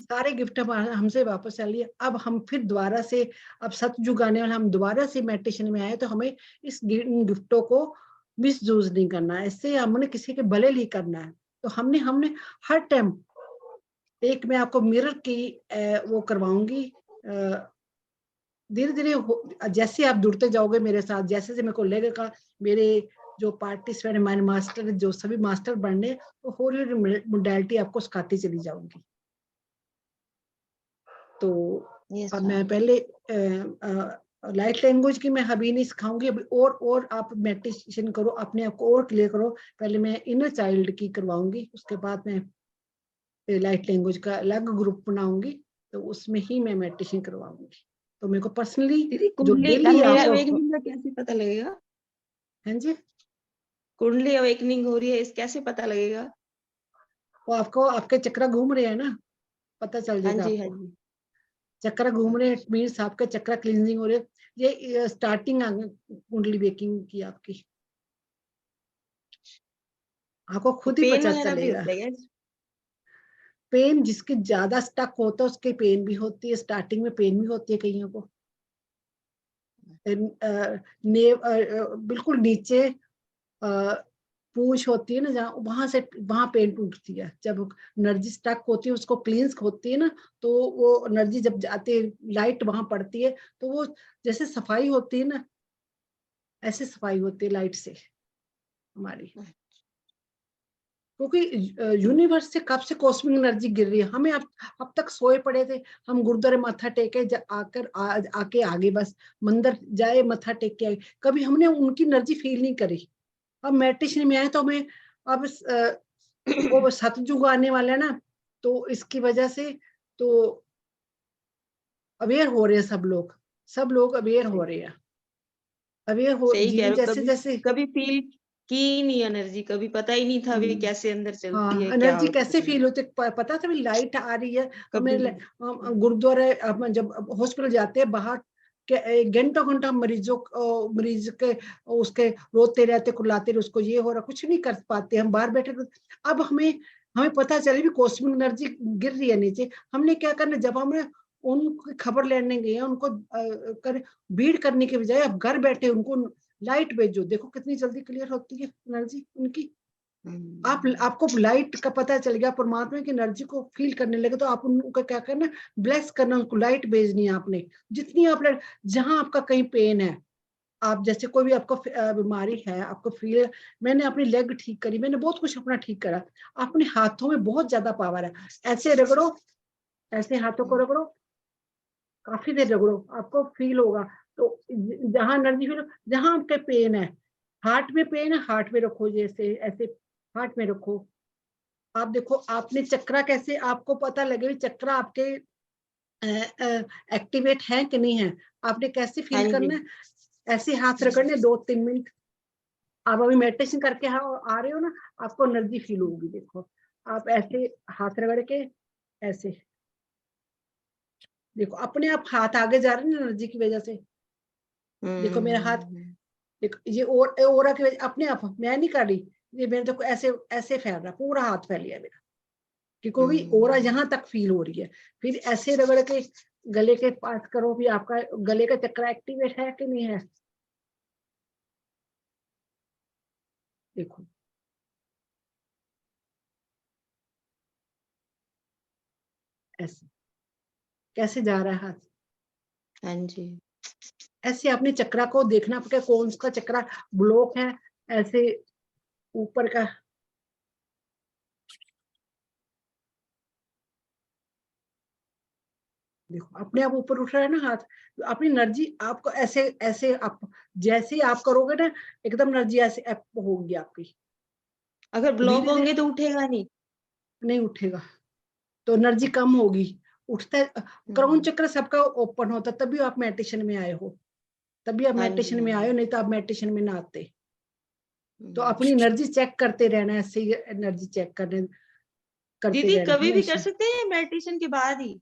सारे गिफ्ट हमसे वापस ले लिए। अब हम फिर दोबारा से, अब सतयुग आने वाला, हम दोबारा से मेडिटेशन में आए, तो हमें इस गिफ्टों को मिसयूज नहीं करना है, इससे हमने किसी के भले लिए करना है। तो हमने हर टाइम, एक मैं आपको मिरर की वो करवाऊंगी, धीरे धीरे जैसे आप जुड़ते जाओगे मेरे साथ, जैसे मेरे को लगेगा मेरे जो पार्टिसिपेंट, माइंड मास्टर, जो सभी मास्टर बनने, तो होली मोडालिटी आपको सिखाती चली जाऊंगी। तो अब मैं पहले लाइट लैंग्वेज की मैं अभी नहीं सिखाऊंगी, अभी और आप मेडिटेशन करो, अपने आप को और क्लियर करो। पहले मैं इनर चाइल्ड की करवाऊंगी, उसके बाद मैं लाइट लैंग्वेज का अलग ग्रुप बनाऊंगी, तो उसमें ही मैं मेडिटेशन करवाऊंगी। तो मेरे को पर्सनली जो डेली अवेकनिंग का कैसे पता लगेगा? हाँ जी, कुंडली अवेकनिंग हो रही है, इस कैसे पता लगेगा? वो आपको, आपके चक्र घूम रहे हैं ना, पता चल जाएगा हाँ आपको। जी। चक्र घूम रहे हैं मीन्स आपका चक्र क्लींजिंग हो रही है। ये स्टार्टिंग कुंडली वेकिंग की आपकी, आपको खुद ही पता चलेगा। पेन जिसके ज्यादा स्टक होता है उसके पेन भी होती है, स्टार्टिंग में पेन भी होती है कईयों को। बिल्कुल नीचे पूंछ होती है ना, जहाँ वहां पेन टूटती है। जब एनर्जी स्टक होती है, उसको क्लींस होती है ना, तो वो एनर्जी जब जाती है, लाइट वहां पड़ती है, तो वो जैसे सफाई होती है ना, ऐसे सफाई होती है लाइट से हमारी। क्योंकि यूनिवर्स से कब से कॉस्मिक एनर्जी गिर रही है, हमें अब तक सोए पड़े थे, हम गुरुद्वारे माथा टेके आके आगे बस मंदिर जाए मत्था टेक के आए, कभी हमने उनकी एनर्जी फील नहीं करी। अब मेडिटेशन में आए तो हमें अब वो सतयुग आने वाला है ना, तो इसकी वजह से तो अवेयर हो रहे हैं सब लोग अवेयर हो रहे हैं, अवेयर हो जैसे कभी फील की नहीं एनर्जी, कभी पता ही नहीं था वे कैसे अंदर चलती है, एनर्जी कैसे फील होती है पता था, लाइट आ रही है। हमें गुरुद्वारे जब हॉस्पिटल जाते हैं बाहर घंटा मरीज के उसके रोते रहते, कुल्लाते, उसको ये हो रहा, कुछ नहीं कर पाते, हम बाहर बैठे। अब हमें पता चले भी कॉस्मिक एनर्जी गिर रही है नीचे। हमने क्या करना, जब हमने उनकी खबर लेने गए, उनको भीड़ करने के बजाय अब घर बैठे उनको लाइट भेजो, देखो कितनी जल्दी क्लियर होती है एनर्जी उनकी। आपको लाइट का पता चल गया, परमात्मा की एनर्जी को फील करने लगे, तो आप उनको क्या करना, ब्लेस करना, उनको लाइट भेजनी है आपने। जितनी आप, जहां आपका कहीं पेन है, आप जैसे कोई भी आपको बीमारी है, आपको फील, मैंने अपनी लेग ठीक करी, मैंने बहुत कुछ अपना ठीक करा। अपने हाथों में बहुत ज्यादा पावर है, ऐसे रगड़ो, ऐसे हाथों को रगड़ो, काफी देर रगड़ो, आपको फील होगा। तो जहां एनर्जी फील, जहां आपके पेन है, हार्ट में पेन है, हार्ट में रखो, जैसे ऐसे हार्ट में रखो। आप देखो आपने चक्रा कैसे, आपको पता लगे चक्रा आपके एक्टिवेट है कि नहीं है, आपने कैसे फील करना है, ऐसे हाथ रगड़ने 2-3 मिनट। आप अभी मेडिटेशन करके आ रहे हो ना, आपको एनर्जी फील होगी। देखो आप ऐसे हाथ रगड़ के ऐसे देखो, अपने आप हाथ आगे जा रहे हैं एनर्जी की वजह से। देखो मेरा हाथ, देखो ये ओरा की वजह, अपने आप, मैं नहीं कर रही, ये मेरे देखो ऐसे ऐसे फैल रहा, पूरा हाथ फैल गया मेरा, क्योंकि ओरा यहाँ तक फील हो रही है। फिर ऐसे रगड़ के गले के पास करो, भी आपका गले का चक्र एक्टिवेट है कि नहीं है। देखो ऐसे कैसे जा रहा है हाथ। हाँ जी, ऐसे अपने चक्रा को देखना पड़ेगा, कौन सा चक्रा ब्लॉक है, ऐसे ऊपर का। देखो अपने आप ऊपर उठ रहा है ना हाथ, अपनी एनर्जी आपको ऐसे ऐसे आप जैसे आप करोगे ना, एकदम एनर्जी ऐसे अप होगी आपकी। अगर ब्लॉक होंगे तो उठेगा नहीं उठेगा, तो एनर्जी कम होगी। उठता है क्राउन चक्र सबका ओपन होता, तभी आप मेडिटेशन में आए हो, तभी आप मेडिटेशन में आए हो, नहीं तो आप मेडिटेशन में ना आते। तो अपनी एनर्जी चेक करते रहना, ऐसे ही एनर्जी चेक करते दीदी रहना। कभी भी कर सकते हैं मेडिटेशन के बाद ही?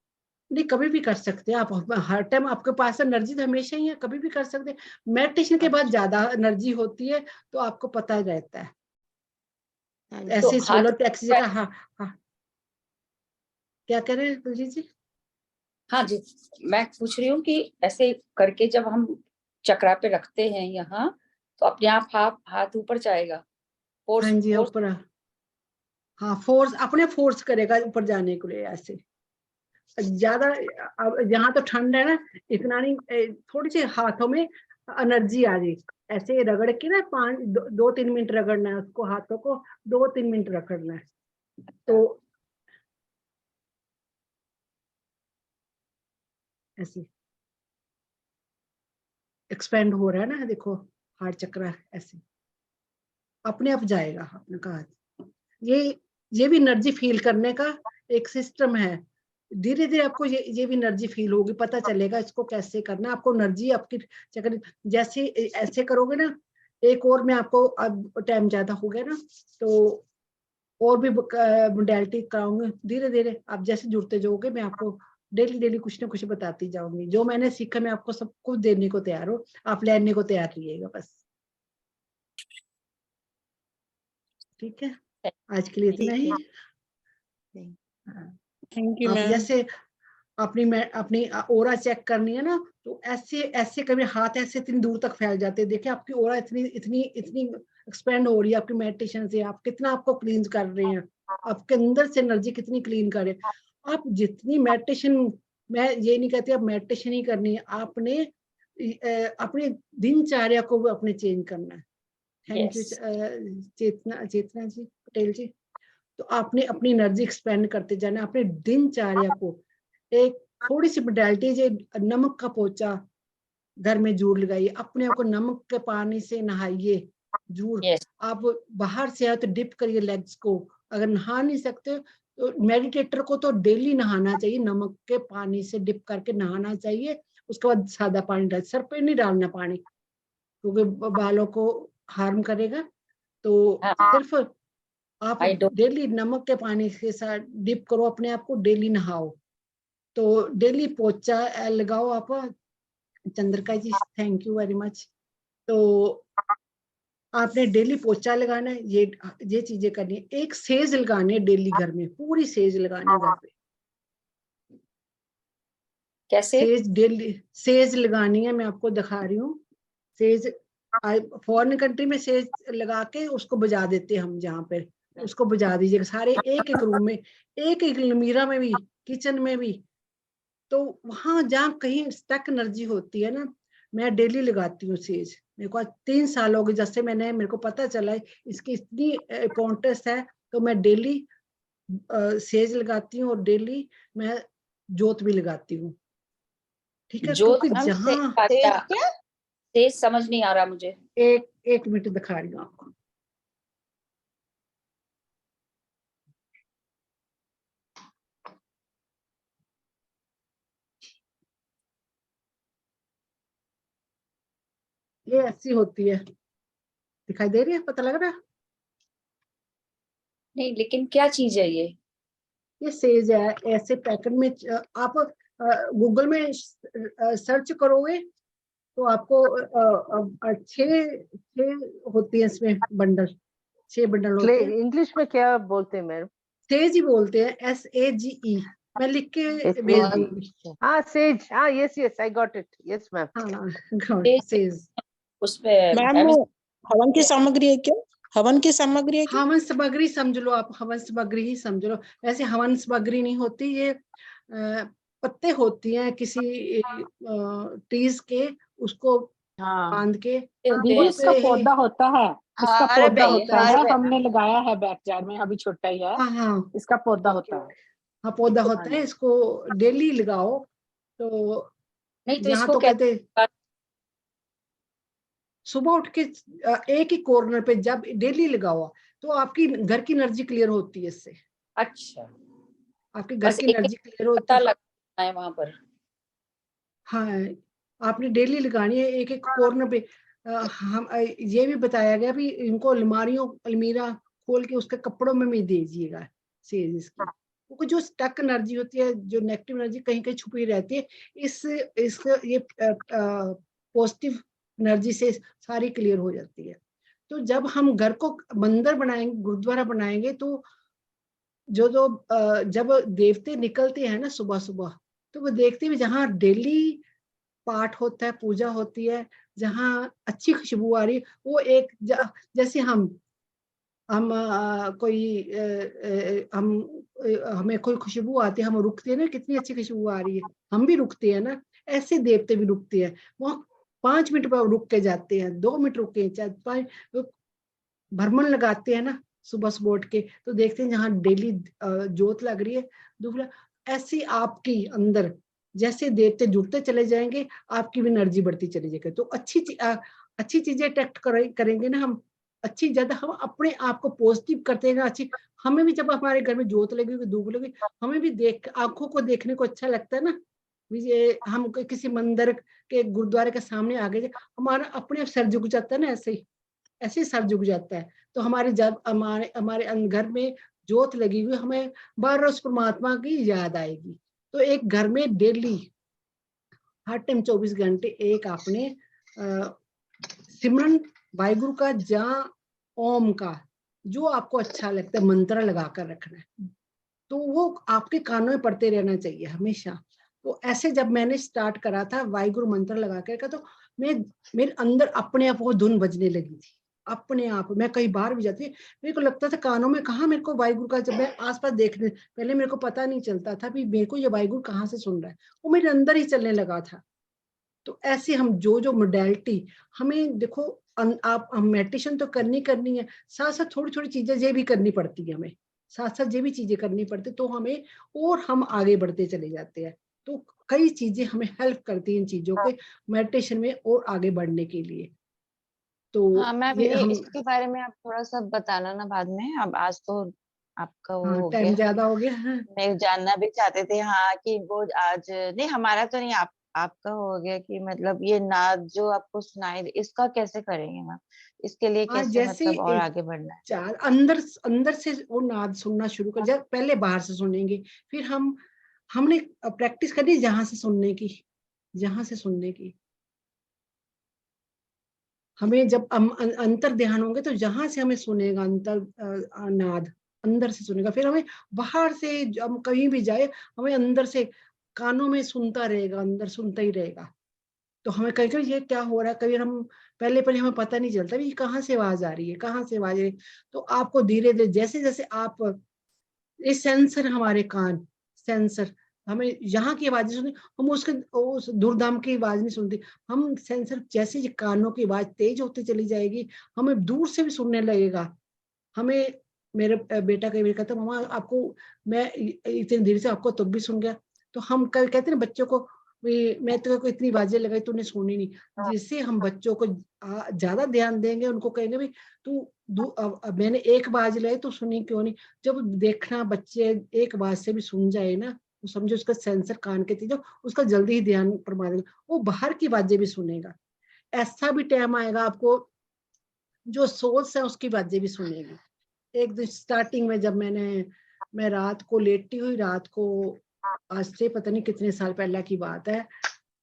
नहीं, कभी भी कर सकते हैं आप, हर टाइम आपके पास एनर्जी तो हमेशा ही है, कभी भी कर सकते हैं। मेडिटेशन के बाद ज्यादा एनर्जी होती है, तो आपको पता रहता है। ऐसे सोलर प्लेक्स का। हाँ हाँ, क्या कह रहे हैं तुलसी जी? हाँ जी, मैं पूछ रही हूँ कि ऐसे करके जब हम चक्रा पे रखते हैं यहाँ, तो अपने आप हाथ ऊपर जाएगा, फोर्स हाँ जी, ऊपर। हाँ, फोर्स, अपने फोर्स करेगा ऊपर जाने के लिए। ऐसे ज्यादा, अब यहाँ तो ठंड है ना, इतना नहीं, थोड़ी सी हाथों में एनर्जी आ जाए, ऐसे रगड़ के ना 2-3 मिनट रगड़ना है उसको, हाथों को 2-3 मिनट रगड़ना है, तो ऐसे एक्सपेंड हो रहा है ना, देखो हार्ट चक्र ऐसे अपने आप जाएगा अपने का। ये भी एनर्जी फील करने का एक सिस्टम है। धीरे धीरे आपको ये भी एनर्जी फील होगी, पता चलेगा इसको कैसे करना है। आपको एनर्जी आपकी चक्कर जैसे ऐसे करोगे ना, एक और मैं आपको, अब टाइम ज्यादा हो गया ना, तो और भी मोडेलिटी कराऊंगी। धीरे धीरे आप जैसे जुड़ते जाओगे, मैं आपको डेली डेली कुछ ना कुछ बताती जाऊंगी। जो मैंने सीखा मैं आपको सब कुछ देने को तैयार हूँ, आप लेने को तैयार रहिएगा बस। ठीक है, आज के लिए इतना ही। थैंक यू आप मैम। जैसे अपनी ओरा चेक करनी है ना, तो ऐसे ऐसे कभी हाथ ऐसे इतनी दूर तक फैल जाते हैं। देखिए आपकी ओरा इतनी इतनी इतनी एक्सपेंड हो रही है आपकी मेडिटेशन से। आप कितना आपको क्लीन कर रहे हैं, आपके अंदर से एनर्जी कितनी क्लीन कर रहे हैं। आप जितनी मेडिटेशन, मैं ये नहीं कहती आप मेडिटेशन ही करनी है, आपने अपनी दिनचर्या को भी अपने चेंज करना है। थैंक यू चेतना जी, पटेल जी। तो आपने अपनी एनर्जी एक्सपेंड करते जाना, अपने दिनचर्या को एक थोड़ी सी मोडेलिटी, जो नमक का पोचा घर में जरूर लगाइए, अपने आप को नमक के पानी से नहाइए जरूर। आप बाहर से आए तो डिप करिए लेग्स को। अगर नहा नहीं सकते तो मेडिटेटर को तो डेली नहाना चाहिए, नमक के पानी से डिप करके नहाना चाहिए। उसके बाद सादा पानी डाल, सर पे नहीं डालना पानी, क्योंकि बालों को हार्म करेगा। तो सिर्फ आप डेली नमक के पानी के साथ डिप करो, अपने आप को डेली नहाओ। तो डेली पोचा लगाओ आप। चंद्रिका जी थैंक यू वेरी मच। तो आपने डेली पोचा लगाना है, ये चीजें करनी है। एक सेज लगानी है डेली घर में, पूरी सेज लगानी है घर पे। कैसे सेज डेली सेज लगानी है, मैं आपको दिखा रही हूँ। सेज फॉरेन कंट्री में सेज लगा के उसको बुझा देते हैं हम, जहाँ पे उसको बुझा दीजिएगा सारे एक एक रूम में, एक एक अलमीरा में भी, किचन में भी। तो वहां जहाँ कहीं स्टक एनर्जी होती है ना, मैं डेली लगाती हूँ सेज। मेरे को आज 3 साल हो गए जब से मेरे को पता चला है इसकी इतनी इंपॉर्टेंस है। तो मैं डेली सेज लगाती हूँ और डेली मैं जोत भी लगाती हूँ। ठीक है, क्योंकि जहाँ तेज समझ नहीं आ रहा मुझे। एक मिनट दिखा रही हूँ आपको। ये ऐसी होती है, दिखाई दे रही है, पता लग रहा है? नहीं, लेकिन क्या चीज है ये सेज है, ऐसे पैकेट में। आप गूगल में सर्च करोगे तो आपको 6 होती है इसमें बंडल, 6 बंडल होते हैं। इंग्लिश में क्या बोलते हैं मैम? सेज ही बोलते हैं, SAGE। मैं लिख के भेज दूंगी। हाँ सेज, हाँ yes I got it, yes ma'am. हाँ सेज। उसमें मैम वो हवन की सामग्री है क्या? हवन की सामग्री है क्या? हवन सामग्री समझ लो आप, हवन सामग्री ही समझ लो। वैसे हवन सामग्री नहीं होती, ये पत्ते होती हैं किसी ट्रीज के, उसको बांध के दीदी इसका पौधा होता है, इसका पौधा होता है, हमने लगाया है बैकयार्ड में, अभी छोटा ही है। हाँ इसका पौधा होता है। हाँ पौधा होता है, इसको डेली लगाओ। तो नहीं तो यहाँ इसको तो कहते सुबह उठ के एक ही कॉर्नर पे जब डेली लगाओ तो आपकी घर की एनर्जी क्लियर होती है इससे। अच्छा, आपके घर की एनर्जी क्लियर होती है वहां पर। हाँ, आपने डेली लगानी है एक एक कॉर्नर पे। हम ये भी बताया गया भी इनको अलमीरा खोल के उसके कपड़ों में भी दीजिएगा सेज इसकी, क्योंकि जो स्टक एनर्जी होती है, जो नेगेटिव एनर्जी कहीं कहीं छुपी रहती है, इस ये पॉजिटिव एनर्जी से सारी क्लियर हो जाती है। तो जब हम घर को मंदिर बनाएंगे, गुरुद्वारा बनाएंगे, तो जब देवते निकलते हैं ना सुबह सुबह, तो वो देखते हैं जहाँ डेली पाठ होता है, पूजा होती है, जहाँ अच्छी खुशबू आ रही है, वो एक जैसे हम कोई हमें कोई खुशबू आती है, हम रुकते हैं ना, कितनी अच्छी खुशबू आ रही है, हम भी रुकते हैं ना, ऐसे देवते भी रुकते हैं, वो 5 मिनट पर रुक के जाते हैं, 2 मिनट रुके, चाहे 5 भ्रमण लगाते हैं ना सुबह सुबह उठ के, तो देखते हैं जहाँ डेली जोत लग रही है, दूसरा ऐसी आपकी अंदर जैसे देवते जुड़ते चले जाएंगे, आपकी भी एनर्जी बढ़ती चली जाएगी। तो अच्छी चीजें अट्रैक्ट करेंगे ना हम, अच्छी ज्यादा हम अपने आप को पॉजिटिव करते हैं अच्छी, हमें भी जब हमारे घर में जोत लगेगी, धूप लगेगी, हमें भी आंखों को देखने को अच्छा लगता है ना। ये हम किसी मंदिर के गुरुद्वारे के सामने आ गए, हमारा अपने आप सर झुक जाता है ना, ऐसे ही सर झुक जाता है। तो हमारे जब हमारे घर में जोत लगी हुई, हमें बार उस परमात्मा की याद आएगी। तो एक घर में डेली हर टाइम 24 घंटे एक आपने सिमरन वाहिगुरु का जहाँ ओम का जो आपको अच्छा लगता है मंत्र लगा कर रखना है, तो वो आपके कानों में पढ़ते रहना चाहिए हमेशा। तो ऐसे जब मैंने स्टार्ट करा था वाहिगुरु मंत्र लगा कर, तो मेरे अंदर अपने आप वो धुन बजने लगी थी अपने आप। मैं कई बार भी जाती, मेरे को लगता था कानों में कहाँ मेरे को वाहिगुरु का, जब मैं आसपास देखने, पहले मेरे को पता नहीं चलता था भी मेरे को ये वाहिगुरु कहाँ से सुन रहा है, वो मेरे अंदर ही चलने लगा था। तो ऐसे हम जो मोडेलिटी हमें देखो, आप हम मेडिटेशन तो करनी है, साथ साथ थोड़ी थोड़ी चीजें ये भी करनी पड़ती है हमें, साथ साथ ये भी चीजें करनी पड़ती, तो हमें और हम आगे बढ़ते चले जाते हैं। तो कई चीजें हमें हेल्प करती हैं इन चीजों के मेडिटेशन में और आगे बढ़ने के लिए। तो हाँ मैम, ये ये हम, इसके बारे में आप थोड़ा सा बताना ना बाद में, अब आज तो आपका वो हाँ हो टाइम गया। ज्यादा हो गया। मैं जानना भी चाहते थे हाँ कि वो आज नहीं, हमारा तो नहीं, आपका हो गया कि मतलब ये नाद जो आपको सुनाई इसका कैसे करेंगे मैम, इसके लिए हाँ कैसे जैसे मतलब और आगे बढ़ना है? चार अंदर से वो नाद सुनना शुरू कर, जब पहले बाहर से सुनेंगे, फिर हमने प्रैक्टिस करनी जहां से सुनने की, जहां से सुनने की। हमें जब अंतर ध्यान होंगे तो जहां से हमें सुनेगा अंतर नाद अंदर से सुनेगा, फिर हमें बाहर से हम कहीं भी जाए, हमें अंदर से कानों में सुनता रहेगा, अंदर सुनता ही रहेगा। तो हमें कहीं कहीं ये क्या हो रहा है, कभी हम पहले पहले हमें पता नहीं चलता भी कहाँ से आवाज आ रही है, कहाँ से आवाज आ रही है। तो आपको धीरे धीरे जैसे जैसे आप, ये सेंसर हमारे कान, सेंसर हमें यहाँ की आवाजें सुनी, हम उसके उस दूरदाम की आवाज नहीं सुनते, हम सेंसर जैसे ये कानों की आवाज तेज होती चली जाएगी, हमें दूर से भी सुनने लगेगा। हमें मेरे बेटा कई बार कहता है मम्मा आपको मैं इतनी देर से आपको तब भी सुन गया। तो हम कहते हैं ना बच्चों को, मैं तो इतनी आवाजें लगाई तूने सुनी नहीं। जिससे हम बच्चों को ज्यादा ध्यान देंगे, उनको कहेंगे भाई तू मैंने एक आवाज लाई तो सुनी क्यों नहीं। जब देखना बच्चे एक आवाज से भी सुन जाए ना, तो समझो उसका सेंसर कान के तेज, उसका जल्दी ही ध्यान परमा देगा, वो बाहर की आवाजें भी सुनेगा। ऐसा भी टाइम आएगा आपको जो सोच है उसकी आवाजें भी सुनेगी। एक दिन स्टार्टिंग में जब मैं रात को लेटी हुई, रात को आज से पता नहीं कितने साल पहले की बात है,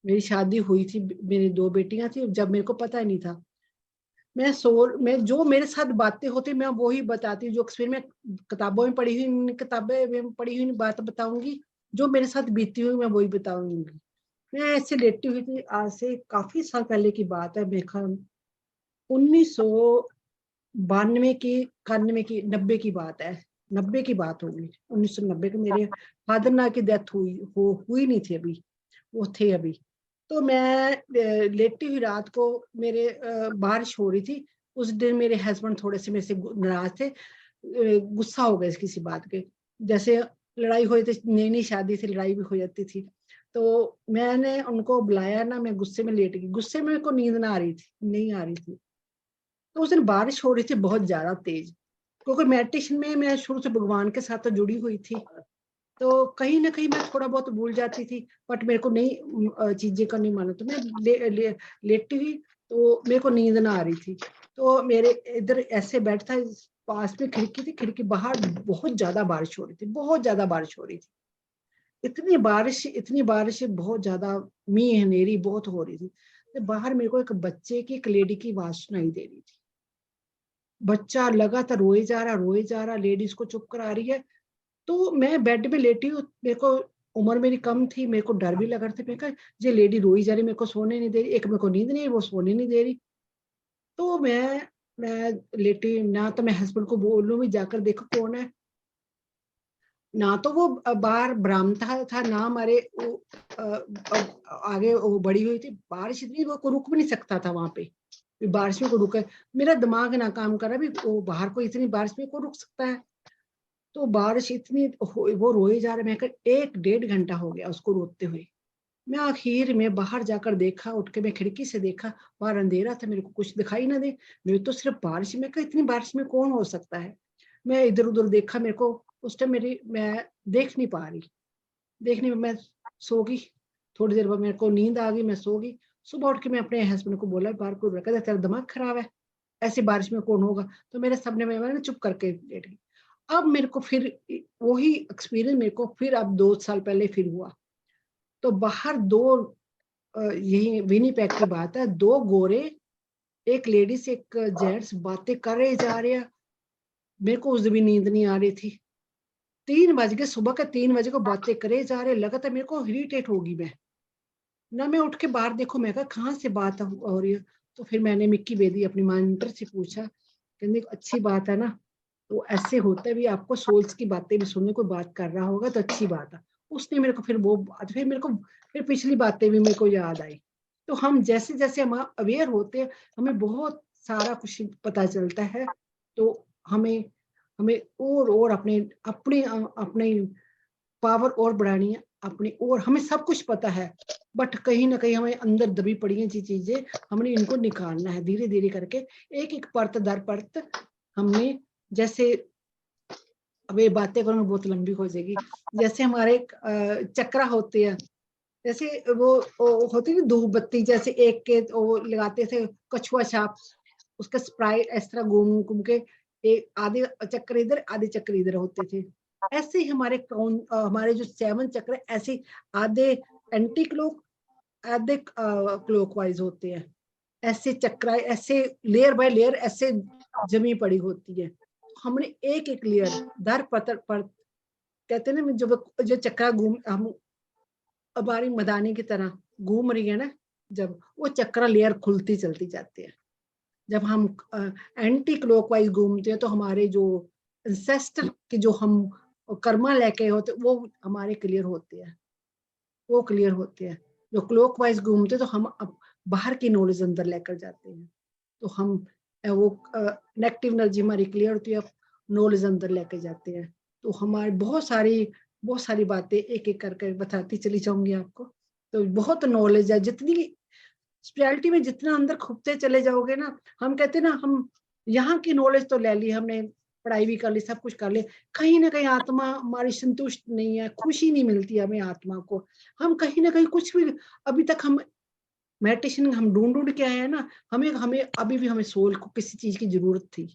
मेरी शादी हुई थी, मेरी 2 बेटियां थी, जब मेरे को पता नहीं था, मैं जो मेरे साथ बातें होती मैं वही बताती हूँ, जो एक्सपीरियंस में किताबों में पढ़ी हुई, किताबें में पढ़ी हुई बात बताऊंगी, जो मेरे साथ बीती हुई मैं वही बताऊंगी। मैं ऐसे लेटी हुई थी, आज से काफी साल पहले की बात है, मेरे 1992 की 91 की 90 की बात है, 90 की बात होगी, 1990 के मेरे फादर ना की डेथ हुई नहीं थी अभी, वो थे अभी। तो मैं लेटी हुई रात को, मेरे बारिश हो रही थी उस दिन, मेरे हस्बैंड थोड़े से मेरे से नाराज थे, गुस्सा हो गए किसी बात के, जैसे लड़ाई हुई थी, नई नई शादी से लड़ाई भी हो जाती थी। तो मैंने उनको बुलाया ना, मैं गुस्से में लेट गई, गुस्से में मेरे को नींद ना आ रही थी, नहीं आ रही थी। तो उस दिन बारिश हो रही थी बहुत ज्यादा तेज, क्योंकि मेडिटेशन में मैं शुरू से भगवान के साथ तो जुड़ी हुई थी, तो कहीं ना कहीं मैं थोड़ा बहुत भूल जाती थी, बट मेरे को नहीं चीजें का नहीं माना, तो मैं लेटी हुई, तो मेरे को नींद ना आ रही थी। तो मेरे इधर ऐसे बेड था, पास में खिड़की थी, खिड़की बाहर बहुत ज्यादा बारिश हो रही थी, बहुत ज्यादा बारिश हो रही थी, इतनी बारिश बहुत ज्यादा, मींह हनेरी बहुत हो रही थी। तो बाहर मेरे को एक बच्चे की, एक लेडी की आवाज सुनाई दे रही थी, बच्चा लगातार रोए जा रहा, लेडीज को चुप करा रही है। तो मैं बेड में लेटी हूँ, मेरे को उम्र मेरी कम थी, मेरे को डर भी लग रहा था। मैं कहा ये लेडी रोई जा रही, मेरे को सोने नहीं दे रही, एक मेरे को नींद नहीं, वो सोने नहीं दे रही। तो मैं लेटी ना, तो मैं हस्बैंड को बोलूं भी जाकर देखो कौन है, ना तो वो बाहर बरामदा था ना हमारे आगे वो बड़ी हुई थी, बारिश इतनी, वो को रुक भी नहीं सकता था वहां पे, बारिश में को रुके, मेरा दिमाग ना काम कर रहा भी, वो बाहर को इतनी बारिश में को रुक सकता है। तो बारिश इतनी वो रोए जा रहे, मैं 1-1.5 घंटा हो गया उसको रोते हुए। मैं आखिर में बाहर जाकर देखा, उठ के मैं खिड़की से देखा, बाहर अंधेरा था, मेरे को कुछ दिखाई ना दे, मेरे तो सिर्फ बारिश में, कहा इतनी बारिश में कौन हो सकता है। मैं इधर उधर देखा, मेरे को उस टाइम मैं देख नहीं पा रही, देखने में मैं सो गई। थोड़ी देर बाद मेरे को नींद आ गई, मैं सो गई। सुबह उठ के मैं अपने हस्बैंड को बोला, बाहर को रखा, तेरा दिमाग खराब है, ऐसी बारिश में कौन होगा। तो मेरे सबने, मैंने चुप करके लेट गई। अब मेरे को फिर वही एक्सपीरियंस मेरे को फिर अब 2 साल पहले फिर हुआ। तो बाहर यही विनीपेग की बात है, 2 गोरे, एक लेडीज एक जेंट्स बातें कर रहे जा रहे हैं। मेरे को उस दिन भी नींद नहीं आ रही थी। 3 बज गए, सुबह के 3 बजे को बातें करे जा रहे, लगातार मेरे को इरिटेट होगी मैं ना, मैं उठ के बाहर देखो, मैं कहा कहाँ से बात हो रही है। तो फिर मैंने मिक्की बेदी अपनी मॉनिटर से पूछा, कहने अच्छी बात है ना, तो ऐसे होता है भी, आपको सोल्स की बातें भी सुनने, कोई बात कर रहा होगा तो अच्छी बात है। उसने मेरे को फिर वो बात, फिर मेरे को फिर पिछली बातें भी मेरे को याद आई। तो हम जैसे जैसे हम अवेयर होते हैं, हमें बहुत सारा कुछ पता चलता है। तो हमें हमें और अपने अपने अपने पावर और बढ़ानी है अपनी, और हमें सब कुछ पता है, बट कहीं ना कहीं हमें अंदर दबी पड़ी हैं चीजें, हमने इनको निकालना है धीरे धीरे करके, एक एक परत दर परत। हमने जैसे, अब ये बातें करूंगा बहुत लंबी हो जाएगी। जैसे हमारे चक्रा होते हैं, जैसे वो होती है धूप बत्ती, जैसे एक के वो लगाते थे कछुआ छाप, उसका स्प्राई इस तरह घूम घूम के एक आधे चक्र इधर आधे चक्र इधर होते थे। ऐसे ही हमारे जो 7 चक्र ऐसे आधे एंटी क्लॉक आधे क्लॉकवाइज होते हैं। ऐसे चक्र ऐसे लेयर बाय लेयर ऐसे जमी पड़ी होती है। हमने एक एक लेयर दर पतर पर, कहते हैं ना, जब जो चक्रा हम हमारी मदानी की तरह घूम रही है ना, जब वो चक्र लेयर खुलती चलती जाती है। जब हम एंटी क्लॉकवाइज घूमते हैं तो हमारे जो एंसेस्टर के जो हम कर्मा लेके होते वो हमारे क्लियर होते हैं, वो क्लियर होते हैं। जो क्लॉकवाइज घूमते तो हम बाहर की नॉलेज अंदर लेकर जाते हैं, तो हम वो नेगेटिव एनर्जी हमारी क्लियर होती है, नॉलेज अंदर लेके जाते हैं। तो हमारे बहुत सारी बातें एक एक करके बताती चली जाऊंगी आपको। तो बहुत नॉलेज है, जितनी स्पिरिचुअलिटी में जितना अंदर खुपते चले जाओगे ना, हम कहते हैं ना, हम यहाँ की नॉलेज तो ले ली हमने, पढ़ाई भी कर ली, सब कुछ कर ले, कहीं ना कहीं आत्मा हमारी संतुष्ट नहीं है, खुशी नहीं मिलती हमें आत्मा को। हम कहीं ना कहीं कुछ भी, अभी तक हम मेडिटेशन हम ढूंढ के आए हैं ना, हमें हमें अभी भी हमें सोल को किसी चीज की जरूरत थी।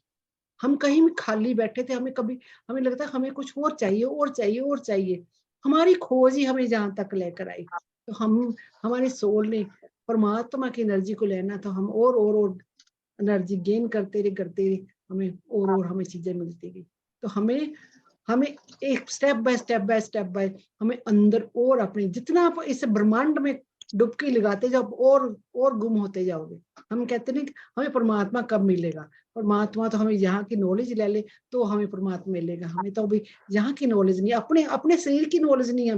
हम कहीं भी खाली बैठे थे, हमें लगता है हमें कुछ और चाहिए और चाहिए और चाहिए। हमारी खोज ही हमें जहां तक लेकर आई। तो हमारे सोल ने परमात्मा की एनर्जी को लेना, तो हम और एनर्जी गेन करते रहे, हमें और हमें चीजें मिलती गई। तो हमें एक स्टेप बाय हमें अंदर और अपने, जितना आप इस ब्रह्मांड में डुबकी लगाते जाओ और गुम होते जाओगे। हम कहते नहीं हमें परमात्मा कब मिलेगा, परमात्मा तो हमें यहाँ की नॉलेज ले ले तो हमें परमात्मा मिलेगा। हमें तो अभी यहाँ की नॉलेज नहीं, अपने शरीर की नॉलेज नहीं,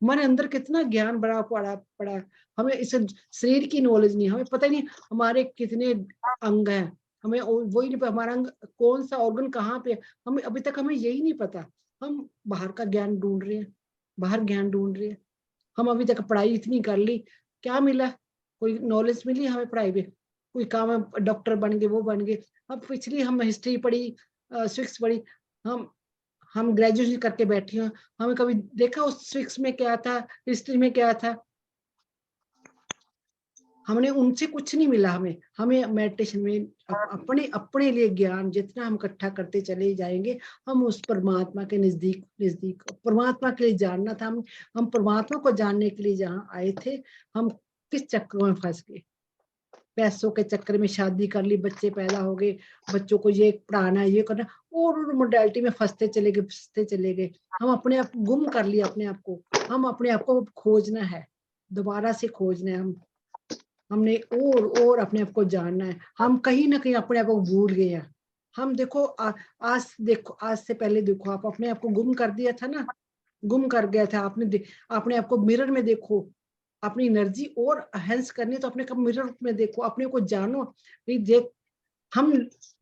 हमारे अंदर कितना ज्ञान बड़ा पड़ा, हमें इस शरीर की नॉलेज नहीं, हमें पता ही नहीं हमारे कितने अंग हैं, हमें वही नहीं, हमारा अंग कौन सा ऑर्गन कहाँ पे, हमें अभी तक हमें यही नहीं पता। हम बाहर का ज्ञान ढूंढ रहे हैं, बाहर ज्ञान ढूंढ रहे हैं। हम अभी तक पढ़ाई इतनी कर ली, क्या मिला, कोई नॉलेज मिली हमें पढ़ाई में, कोई काम है, डॉक्टर बन गए, वो बन गए। अब पिछली हम हिस्ट्री पढ़ी, सिविक्स पढ़ी, हम ग्रेजुएशन करके बैठे हैं, हमें कभी देखा उस सिविक्स में क्या था, हिस्ट्री में क्या था, हमने उनसे कुछ नहीं मिला। हमें मेडिटेशन में अपने लिए ज्ञान जितना हम इकट्ठा करते चले जाएंगे, हम उस परमात्मा के नजदीक परमात्मा के लिए जानना था। हम परमात्मा को जानने के लिए जहाँ आए थे, हम किस चक्रों में फंस गए। पैसों के चक्कर में शादी कर ली, बच्चे पैदा हो गए, बच्चों को ये पढ़ाना ये करना, और मोडालिटी में फंसते चले गए। हम अपने आप गुम कर लिया अपने आप को। हम अपने आप को खोजना है, दोबारा से खोजना है। हमने और अपने आप को जानना है। हम कहीं ना कहीं अपने आप को भूल गए हैं। हम देखो आज से पहले देखो, आप अपने आप को गुम कर दिया था ना, गुम कर गया था आपने। अपने आप को मिरर में देखो, अपनी एनर्जी और एनहांस करनी तो अपने को मिरर में देखो, अपने को जानो। देख, हम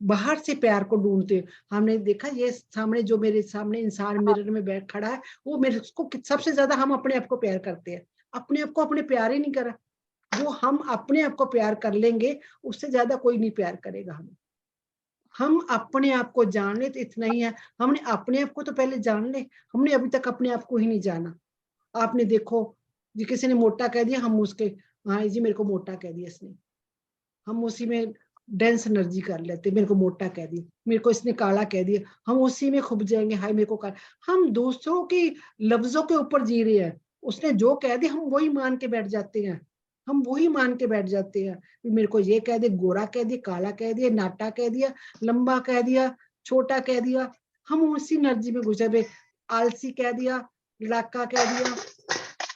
बाहर से प्यार को ढूंढते हैं। हमने देखा ये सामने जो मेरे सामने इंसान मिरर में बैठ खड़ा है, वो मेरे को सबसे ज्यादा हम अपने आप को प्यार करते हैं। अपने आप को अपने प्यार ही नहीं करा। जो हम अपने आप को प्यार कर लेंगे, उससे ज्यादा कोई नहीं प्यार करेगा हमें। हम अपने आप को जान ले तो इतना ही है। हमने अपने आप को तो पहले जान ले। हमने अभी तक अपने आप को ही नहीं जाना। आपने देखो जी, किसी ने मोटा कह दिया, हम उसके हाँ जी मेरे को मोटा कह दिया इसने, हम उसी में डेंस एनर्जी कर लेते। मेरे को मोटा कह दिया, मेरे को इसने काला कह दिया, हम उसी में खुब जाएंगे। हाय मेरे को काला। हम दूसरों के लफ्जों के ऊपर जी रहे हैं। उसने जो कह दिया हम वही मान के बैठ जाते हैं। हम वही मान के बैठ जाते हैं। मेरे को ये कह दे, गोरा कह दिया, काला कह दिया, नाटा कह दिया, लंबा कह दिया, छोटा कह दिया, हम उसी एनर्जी में घुसे हुए। आलसी कह दिया, लाका कह दिया।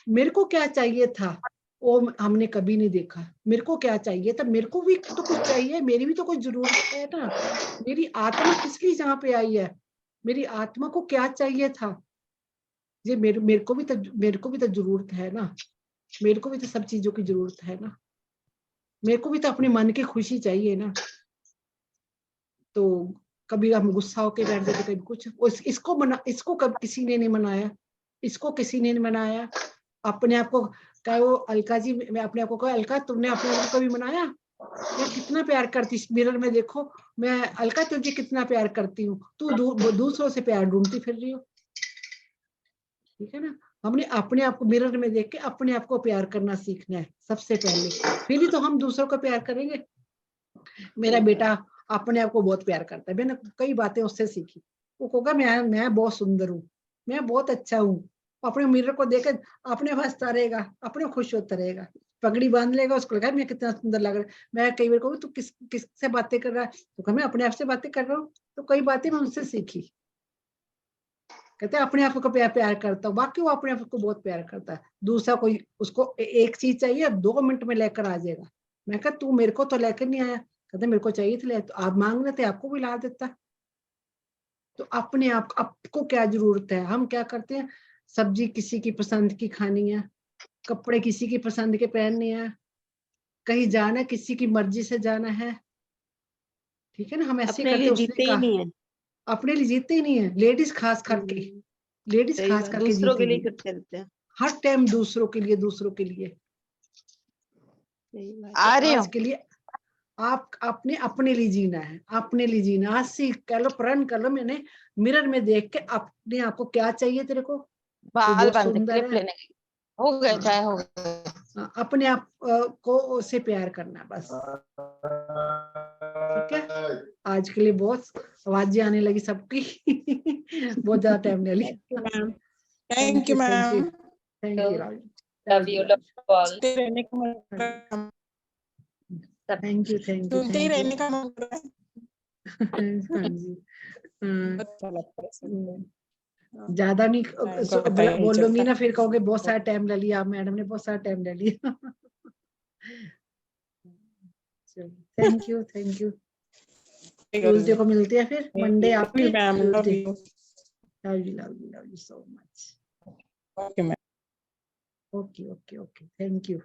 मेरे को क्या चाहिए था वो हमने कभी नहीं देखा। मेरे को क्या चाहिए था, मेरे को भी तो कुछ चाहिए, मेरी भी तो कुछ जरूरत है ना। मेरी आत्मा किस लिए यहाँ पे आई है, मेरी आत्मा को क्या चाहिए था। ये मेरे को भी तो जरूरत है ना। मेरे को भी तो सब चीजों की जरूरत है ना। मेरे को भी तो अपने मन की खुशी चाहिए ना। तो कभी हम गुस्सा होके बैठ जाते, कभी कुछ। इसको कभी किसी ने नहीं मनाया, इसको किसी ने नहीं मनाया। अपने आप को कहे वो अलका जी, मैं अपने आप को कहा अलका तुमने अपने आप को कभी मनाया? मैं कितना प्यार करती, मिरर में देखो, मैं अलका तुझे कितना प्यार करती हूँ, तू दूसरों से प्यार ढूंढती फिर रही हो। ठीक है ना। हमने अपने आप को मिरर में देख के अपने आप को प्यार करना सीखना है सबसे पहले, फिर ही तो हम दूसरों को प्यार करेंगे। मेरा बेटा अपने आप को बहुत प्यार करता है। मैंने कई बातें उससे सीखी। वो कहोगा मैं बहुत सुंदर हूँ, मैं बहुत अच्छा हूँ। अपने मिरर को देख अपने हंसता रहेगा, अपने खुश होता रहेगा। पगड़ी बांध लेगा, उसको लगा मैं कितना सुंदर लग रहा है। मैं कई बार कहूँ तू किससे बातें कर रहा है, तो कहा मैं अपने आप से बातें कर रहा हूँ। तो कई बातें मैं उनसे सीखी। कहते हैं अपने आप को प्यार करता हूँ, बाकी वो अपने आप को बहुत प्यार करता है। दूसरा कोई उसको एक चीज चाहिए 2 मिनट में लेकर आ जाएगा। मैं कहा तू मेरे को तो लेकर नहीं आया। कहते मेरे को चाहिए था, तो आप मांग रहे थे, आपको भी ला देता। तो अपने आप आपको क्या जरूरत है। हम क्या करते हैं, सब्जी किसी की पसंद की खानी है, कपड़े किसी की पसंद के पहनने हैं, कहीं जाना है किसी की मर्जी से जाना है। ठीक है ना। हम ऐसे करते हैं। अपने लिए जीते ही नहीं है। लेडीज खास करके, लेडीज खास करके दूसरों के लिए जीते करते रहते हैं हर टाइम, दूसरों के लिए आ रही आज के लिए आप अपने लिए जीना है, अपने लिए जीना। आज से कह लो, प्रण कर लो, मैंने मिरर में देख के अपने आप को क्या चाहिए तेरे को, बाल बहुत बांधते सुंदर क्लिप है। लेने हो गए चाहे हो गए। अपने आप को से प्यार करना बस। ठीक है। आज के लिए बहुत आवाजें आने लगी सबकी। बहुत ज्यादा टाइम ले लिया। Thank you ma'am. Thank you Raju. Love you all. रहने का मन कर रहा है। थैंक यू सुनते ही रहने का मन कर रहा है। हाँ जी। अच्छा लगता है सुनने। ज्यादा नहीं बोलूंगी चलता ना, फिर कहोगे बहुत सारा टाइम ले लिया मैडम ने, बहुत सारा टाइम ले लिया। थैंक यू ट्यूसडे को मिलते हैं फिर, मंडे आपके Tuesday. Love you so much. Okay ma'am. Okay thank you.